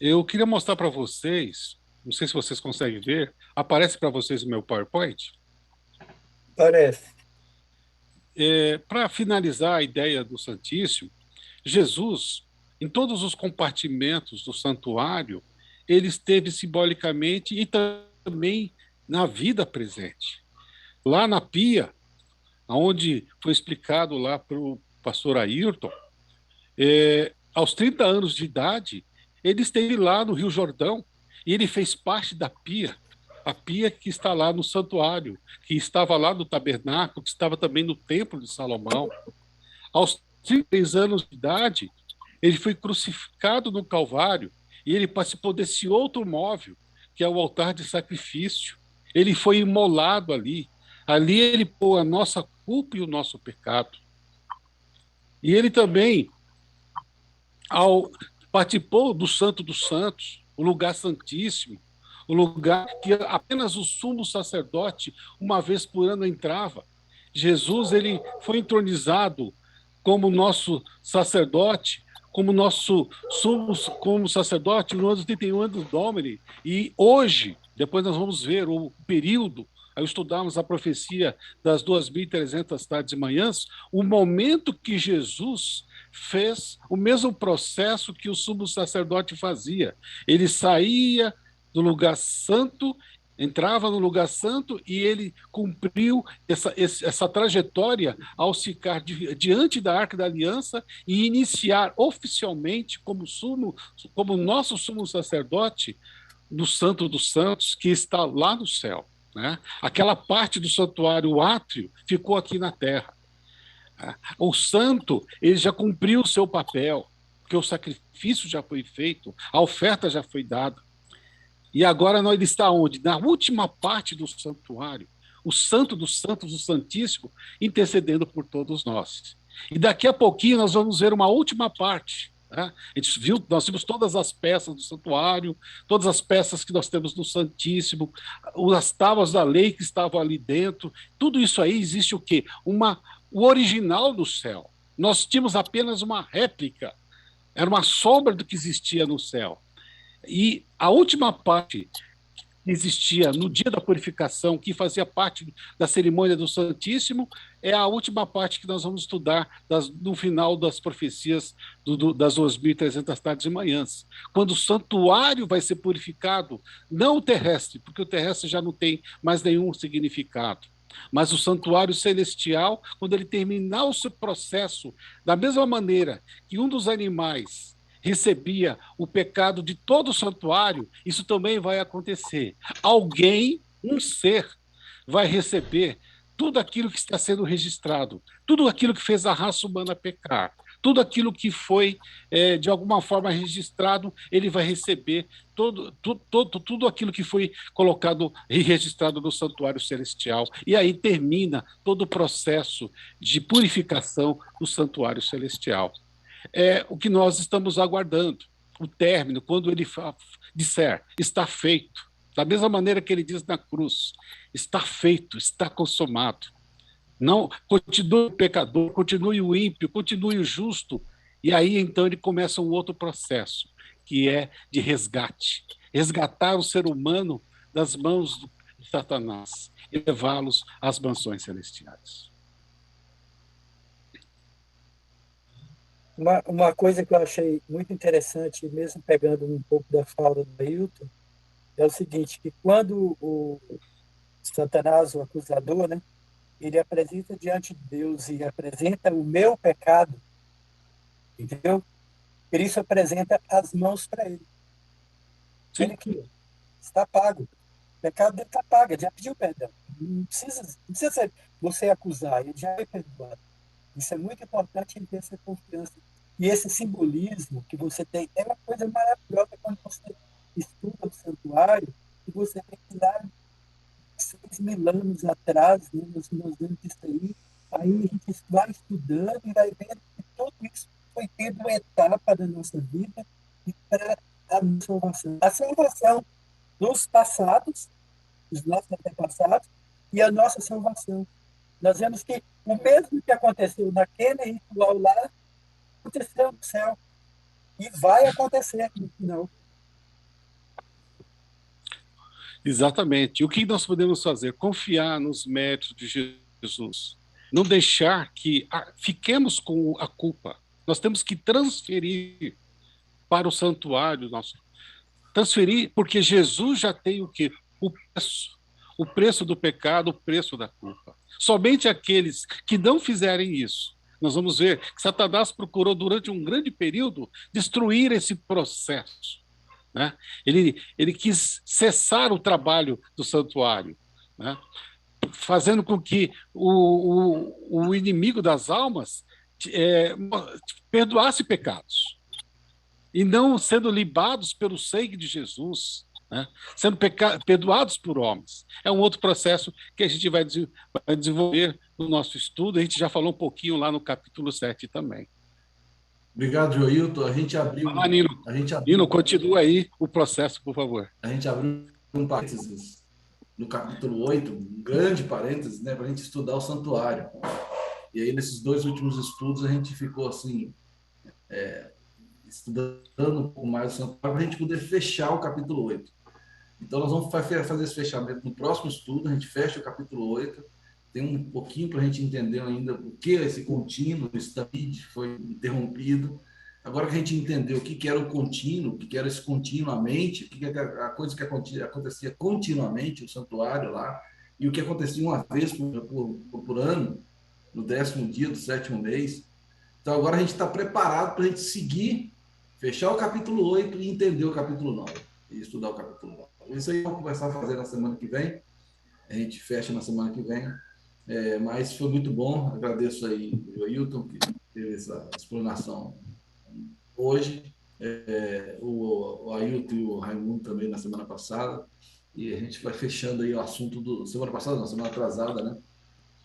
eu queria mostrar para vocês, não sei se vocês conseguem ver, aparece para vocês o meu PowerPoint? Parece. Para finalizar a ideia do Santíssimo, Jesus, em todos os compartimentos do santuário, ele esteve simbolicamente e também na vida presente. Lá na pia, onde foi explicado lá para o pastor Ayrton, aos 30 anos de idade, ele esteve lá no Rio Jordão e ele fez parte da pia, a pia que está lá no santuário, que estava lá no tabernáculo, que estava também no templo de Salomão. Aos 33 anos de idade, ele foi crucificado no Calvário e ele participou desse outro móvel, que é o altar de sacrifício. Ele foi imolado ali. Ali ele pôs a nossa culpa e o nosso pecado. E ele também participou do Santo dos Santos, o lugar santíssimo, o lugar que apenas o sumo sacerdote, uma vez por ano, entrava. Jesus, ele foi entronizado como nosso sacerdote, como sacerdote no ano 31 anos Domini. E hoje, depois nós vamos ver o período, ao estudarmos a profecia das 2.300 tardes e manhãs, o momento que Jesus fez o mesmo processo que o sumo sacerdote fazia. Ele saía do lugar santo, entrava no lugar santo e ele cumpriu essa trajetória ao ficar diante da Arca da Aliança e iniciar oficialmente como nosso sumo sacerdote no Santo dos Santos, que está lá no céu. Né? Aquela parte do santuário, o átrio, ficou aqui na terra. O santo, ele já cumpriu o seu papel, porque o sacrifício já foi feito, a oferta já foi dada. E agora ele está onde? Na última parte do santuário, o Santo dos Santos, o Santíssimo, intercedendo por todos nós. E daqui a pouquinho nós vamos ver uma última parte. Né? Nós vimos todas as peças do santuário, todas as peças que nós temos no Santíssimo, as tábuas da lei que estavam ali dentro. Tudo isso aí existe o quê? O original do céu. Nós tínhamos apenas uma réplica, era uma sombra do que existia no céu. E a última parte que existia no dia da purificação, que fazia parte da cerimônia do Santíssimo, é a última parte que nós vamos estudar no final das profecias das 2.300 tardes e manhãs, quando o santuário vai ser purificado, não o terrestre, porque o terrestre já não tem mais nenhum significado, mas o santuário celestial, quando ele terminar o seu processo, da mesma maneira que um dos animais recebia o pecado de todo o santuário, isso também vai acontecer. Alguém, um ser, vai receber tudo aquilo que está sendo registrado, tudo aquilo que fez a raça humana pecar, tudo aquilo que foi, de alguma forma, registrado, ele vai receber tudo aquilo que foi colocado e registrado no santuário celestial. E aí termina todo o processo de purificação do santuário celestial. É o que nós estamos aguardando, o término, quando ele disser, está feito, da mesma maneira que ele diz na cruz, está feito, está consumado. Não, continue o pecador, continue o ímpio, continue o justo, e aí então ele começa um outro processo, que é de resgate, resgatar o ser humano das mãos de Satanás e levá-los às mansões celestiais. Uma coisa que eu achei muito interessante, mesmo pegando um pouco da fala do Ailton, é o seguinte, que quando o Satanás, o acusador, né, ele apresenta diante de Deus e apresenta o meu pecado, entendeu? Cristo apresenta as mãos para ele. Sim. Ele aqui, está pago. O pecado dele está pago, ele já pediu perdão. Não precisa ser você acusar, ele já foi perdoado. Isso é muito importante em ter essa confiança. E esse simbolismo que você tem é uma coisa maravilhosa quando você estuda o santuário e você tem que dar 6.000 anos atrás, né, nós vemos isso aí a gente vai estudando e vai vendo que tudo isso foi tendo uma etapa da nossa vida e para a salvação. A salvação dos passados os nossos antepassados e a nossa salvação. Nós vemos que o mesmo que aconteceu naquele ritual lá, aconteceu no céu. E vai acontecer no final. Exatamente. E o que nós podemos fazer? Confiar nos méritos de Jesus. Não deixar que fiquemos com a culpa. Nós temos que transferir para o santuário nosso. Transferir, porque Jesus já tem o quê? O preço do pecado, o preço da culpa. Somente aqueles que não fizerem isso, nós vamos ver que Satanás procurou durante um grande período destruir esse processo, né? Ele quis cessar o trabalho do santuário, né? Fazendo com que o inimigo das almas perdoasse pecados e não sendo libados pelo sangue de Jesus, né? Sendo perdoados por homens. É um outro processo que a gente vai desenvolver no nosso estudo. A gente já falou um pouquinho lá no capítulo 7 também. Obrigado, Joilton. A gente abriu... Nino, continua aí o processo, por favor. A gente abriu um parênteses no capítulo 8, um grande parênteses, né, para a gente estudar o santuário. E aí, nesses 2 últimos estudos, a gente ficou assim... estudando um pouco mais o santuário para a gente poder fechar o capítulo 8. Então, nós vamos fazer esse fechamento no próximo estudo, a gente fecha o capítulo 8, tem um pouquinho para a gente entender ainda o que é esse contínuo, esse David foi interrompido. Agora que a gente entendeu o que era o contínuo, o que era esse continuamente, o que era a coisa que acontecia continuamente, o santuário lá, e o que acontecia uma vez por ano, no 10º dia do 7º mês. Então, agora a gente está preparado para a gente seguir, fechar o capítulo 8 e entender o capítulo 9, e estudar o capítulo 9. Isso aí vamos começar a fazer na semana que vem. A gente fecha na semana que vem. Mas foi muito bom. Agradeço aí o Ailton, que teve essa explanação hoje. O Ailton e o Raimundo também na semana passada. E a gente vai fechando aí o assunto do... Semana passada, não, semana atrasada, né?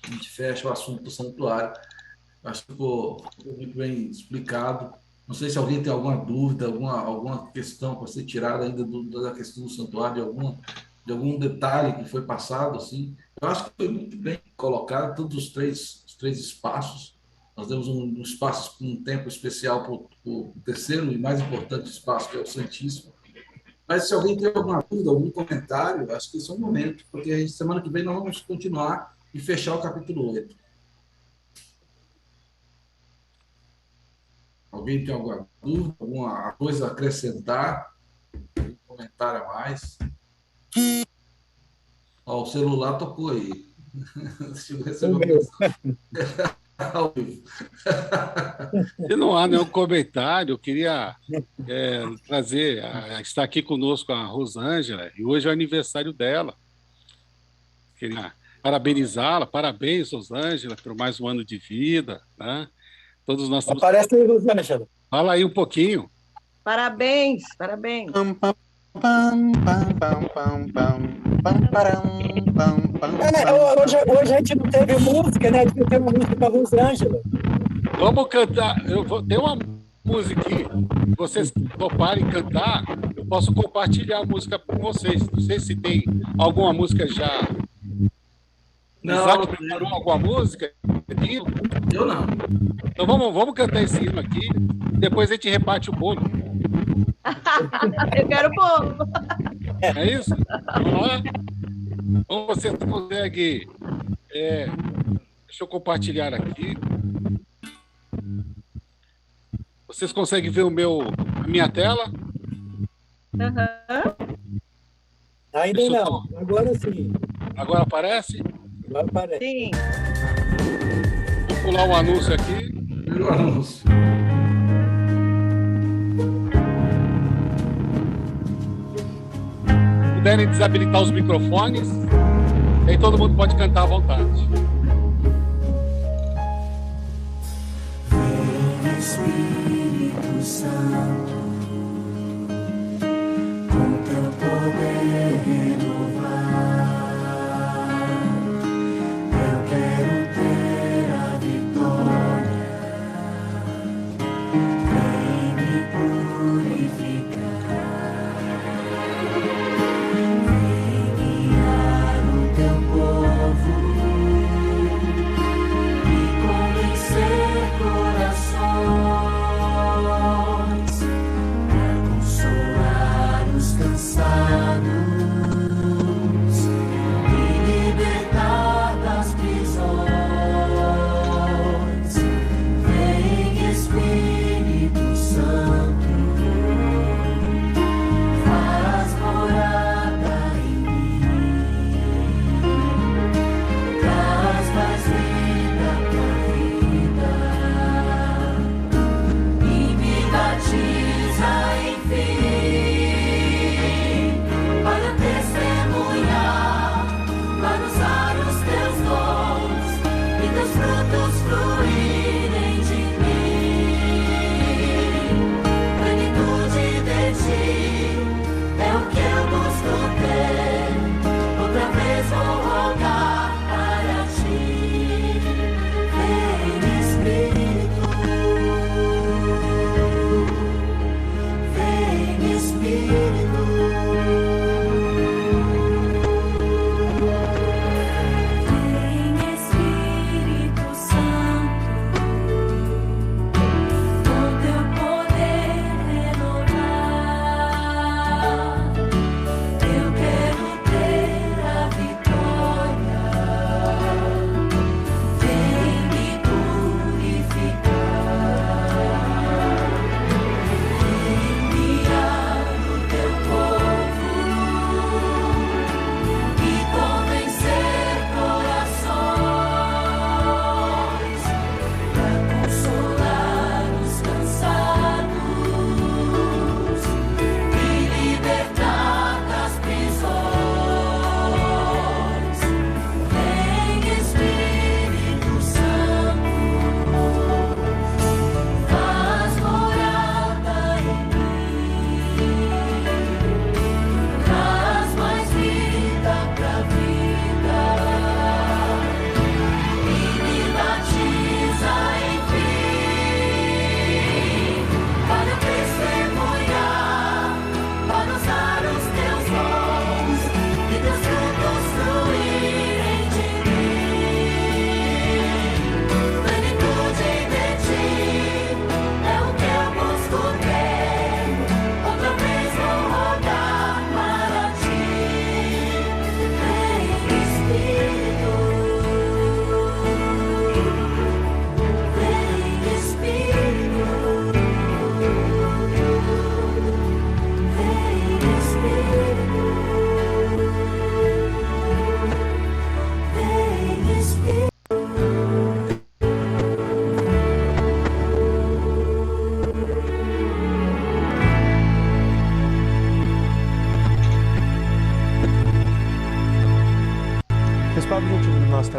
A gente fecha o assunto do santuário. Acho que ficou muito bem explicado. Não sei se alguém tem alguma dúvida, alguma questão para ser tirada ainda da questão do santuário, de algum detalhe que foi passado, assim. Eu acho que foi muito bem colocado, todos os três espaços. Nós demos um espaço, um tempo especial para o terceiro e mais importante espaço, que é o Santíssimo. Mas se alguém tem alguma dúvida, algum comentário, acho que esse é o momento, porque semana que vem nós vamos continuar e fechar o capítulo 8. Alguém tem alguma dúvida, alguma coisa a acrescentar? Um comentário a mais? Ó, o celular tocou aí. Deixa eu ver se Se não há nenhum comentário, eu queria trazer, está aqui conosco a Rosângela, e hoje é o aniversário dela. Queria parabenizá-la, parabéns, Rosângela, por mais um ano de vida, né? Todos nós estamos... Aparece aí, Rosângela. Fala aí um pouquinho. Parabéns, parabéns. Hoje a gente não teve música, né? A gente teve uma música para Rosângela. Vamos cantar. Tem uma música aqui. Vocês toparem cantar, eu posso compartilhar a música com vocês. Não sei se tem alguma música já. Não, Isaac preparou alguma música? Eu não. Então vamos cantar esse hino aqui, depois a gente reparte o bolo. Eu quero bolo. É isso? Vamos lá? Então você consegue... deixa eu compartilhar aqui. Vocês conseguem ver a minha tela? Ainda não. Agora sim. Agora aparece? Agora aparece. Sim. Vou pular um anúncio aqui. Virou anúncio. Se puderem desabilitar os microfones, aí todo mundo pode cantar à vontade. Vem Espírito Santo, com teu poder renovar. Eu quero ter a vitória. Vem me purificar. Vem me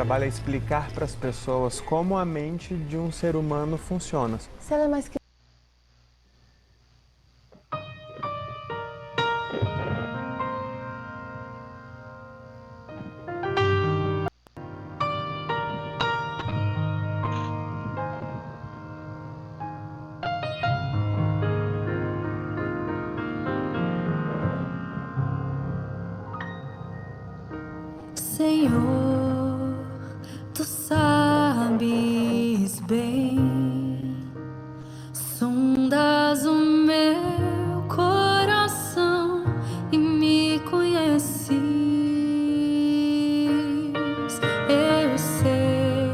trabalho é explicar para as pessoas como a mente de um ser humano funciona. Se ela é mais Senhor, tu sabes bem, sondas o meu coração e me conheces. Eu sei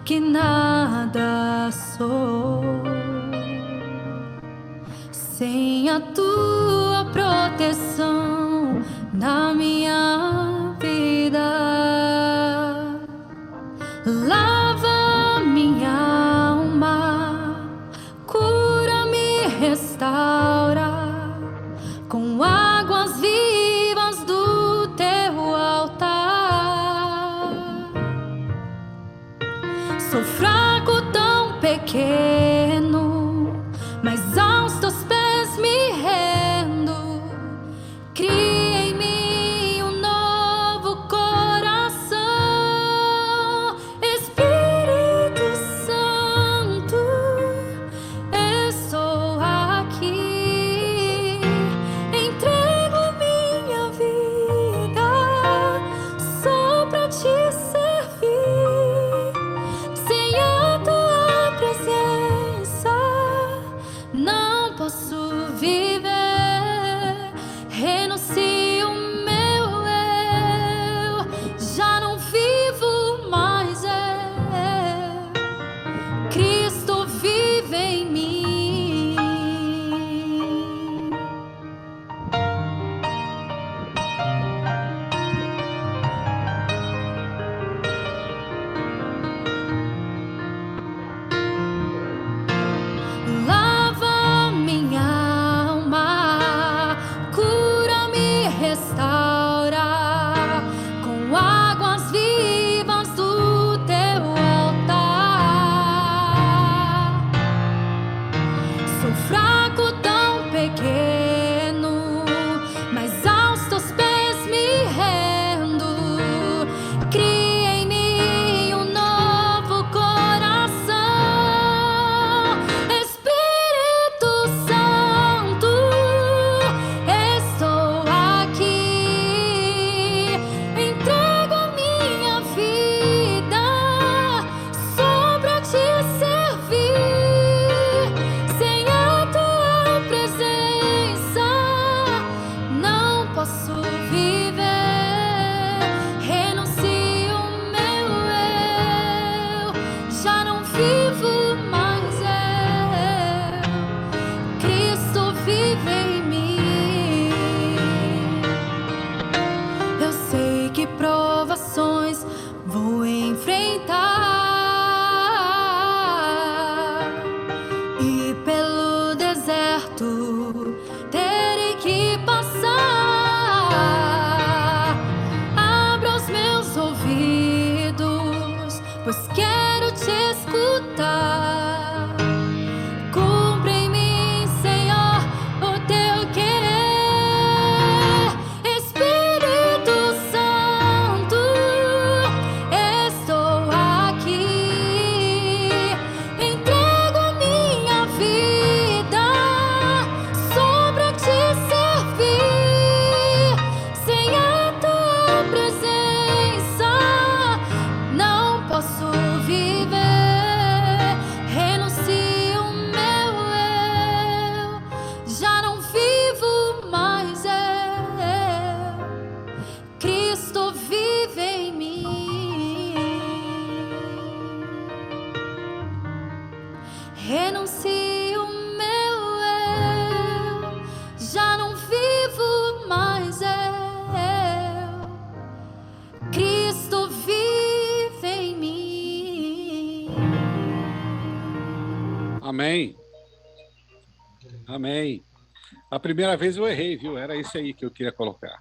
que nada sou sem a tua proteção na minha vida. Lava minha alma, cura-me, restaura com águas vivas do teu altar. Sou fraco, tão pequeno, mas aos teus pés me rendo. Cria em mim um novo coração, Espírito Santo, estou aqui, entrego minha vida só pra te servir. Sem a tua presença não posso viver. Renuncio o meu eu, já não vivo mais eu. Cristo vive em mim. Lava minha alma, cura-me, restaura com águas vivas do teu altar. Sou fraco, tão pequeno, mas aos teus pés me rendo. Cria em mim um novo coração, Espírito Santo, estou aqui, entrego a minha vida só pra te servir. Sem a tua presença não posso viver. Renuncio o meu eu, já não vivo mais eu. Cristo vive em mim. Eu sei que provações vou enfrentar e pelo deserto terei que passar. Abra os meus ouvidos, pois quero te escutar. Cumpre em mim, Senhor, o teu querer. Espírito Santo, estou aqui, entrego a minha vida só pra te servir. Sem a tua presença não posso viver. Renuncio o meu eu, já não vivo mais eu. Cristo vive em mim. Renuncio o meu eu, já não vivo mais eu. Cristo vive em mim. Amém. Amém. A primeira vez eu errei, viu? Era isso aí que eu queria colocar.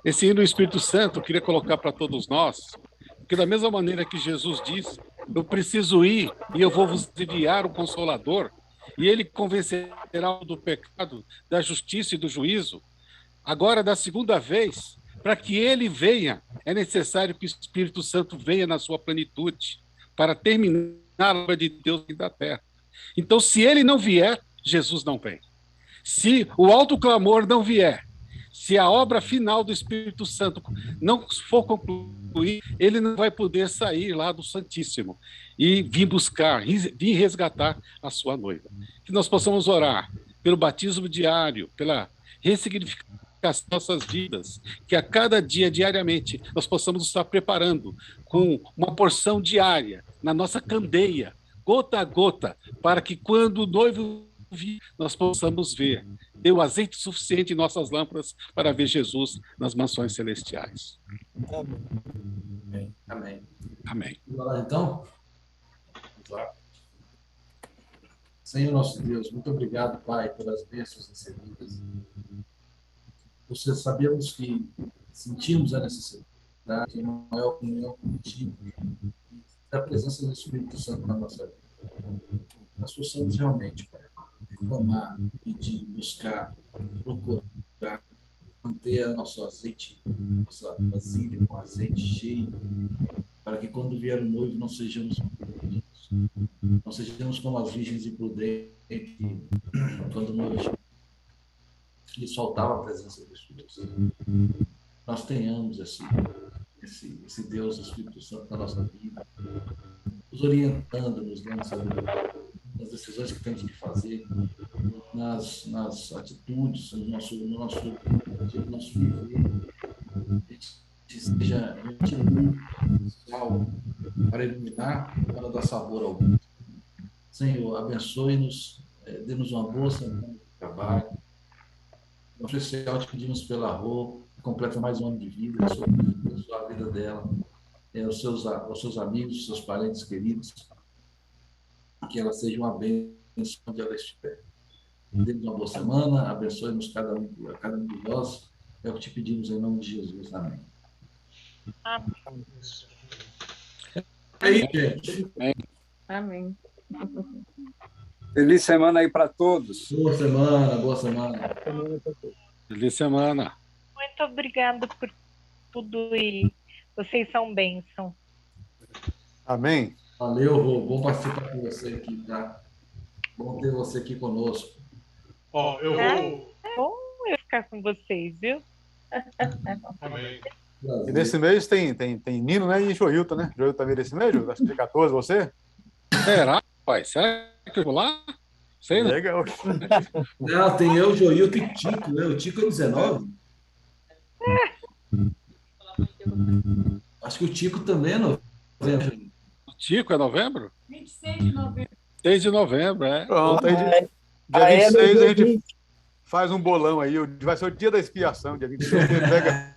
Esse hino do Espírito Santo eu queria colocar para todos nós, porque da mesma maneira que Jesus diz, eu preciso ir e eu vou vos enviar o Consolador, e ele convencerá do pecado, da justiça e do juízo. Agora, da segunda vez, para que ele venha, é necessário que o Espírito Santo venha na sua plenitude, para terminar a obra de Deus da terra. Então, se ele não vier, Jesus não vem. Se o alto clamor não vier, se a obra final do Espírito Santo não for concluir, ele não vai poder sair lá do Santíssimo e vir buscar, vir resgatar a sua noiva. Que nós possamos orar pelo batismo diário, pela ressignificação das nossas vidas, que a cada dia, diariamente, nós possamos estar preparando com uma porção diária na nossa candeia, gota a gota, para que quando o noivo vir, nós possamos ver, ter o azeite suficiente em nossas lâmpadas para ver Jesus nas mansões celestiais. Amém. Amém. Amém. Vamos lá, então? Senhor nosso Deus, muito obrigado, Pai, pelas bênçãos recebidas. Você sabemos que sentimos a necessidade de uma maior comunhão contigo, da presença do Espírito Santo na nossa vida. Nós possamos realmente, Pai, reclamar, pedir, buscar, procurar, manter nosso azeite, nossa vasilha com azeite cheio, para que quando vier o noivo não sejamos imprudentes, não sejamos como as virgens imprudentes, quando o noivo lhes faltava a presença do Espírito Santo. Nós tenhamos esse Deus, o Espírito Santo na nossa vida, nos orientando, nos dando sabedoria nas decisões que temos que fazer, nas atitudes, no nosso viver, que seja sal para iluminar, para dar sabor ao mundo. Senhor, abençoe-nos, dê-nos uma boa semana de trabalho. No especial, te pedimos pela Rô, que completa mais um ano de vida, abençoe a vida dela, aos seus amigos, aos seus parentes queridos, que ela seja uma bênção onde ela estiver. Dê-nos uma boa semana, abençoe-nos cada um de nós, é o que te pedimos em nome de Jesus. Amém. Amém. Aí, gente. Amém. Feliz semana aí para todos. Boa semana, boa semana. Feliz semana. Muito obrigada por tudo e vocês são bênção. Amém. Valeu, Rô. Bom participar com você aqui, tá? Bom ter você aqui conosco. Ó, eu vou... É bom eu ficar com vocês, viu? Amém. E nesse mês tem Nino, né? E Joilton, né? Joilton tá vindo esse mês, Joilton? Acho que dia 14, você? Será, pai? Será que eu vou lá? Sei, né? Legal. Não, tem eu, Joilton e Tico, né? O Tico é 19. Acho que o Tico também é novembro. O Tico é novembro? 26 de novembro. 6 de novembro, é. Pronto, aí dia 26 a gente faz um bolão aí. Vai ser o dia da expiação, dia 26 ele pega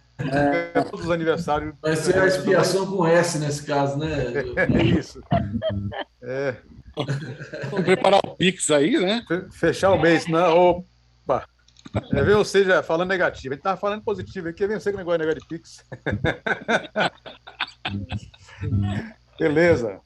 todos os aniversários. Vai ser a expiação com S nesse caso, né? É isso. É. Vamos preparar o Pix aí, né? Fechar o mês, não. Opa! Ver você já falando negativo. A gente estava falando positivo aqui, vem você com o negócio de Pix. Beleza.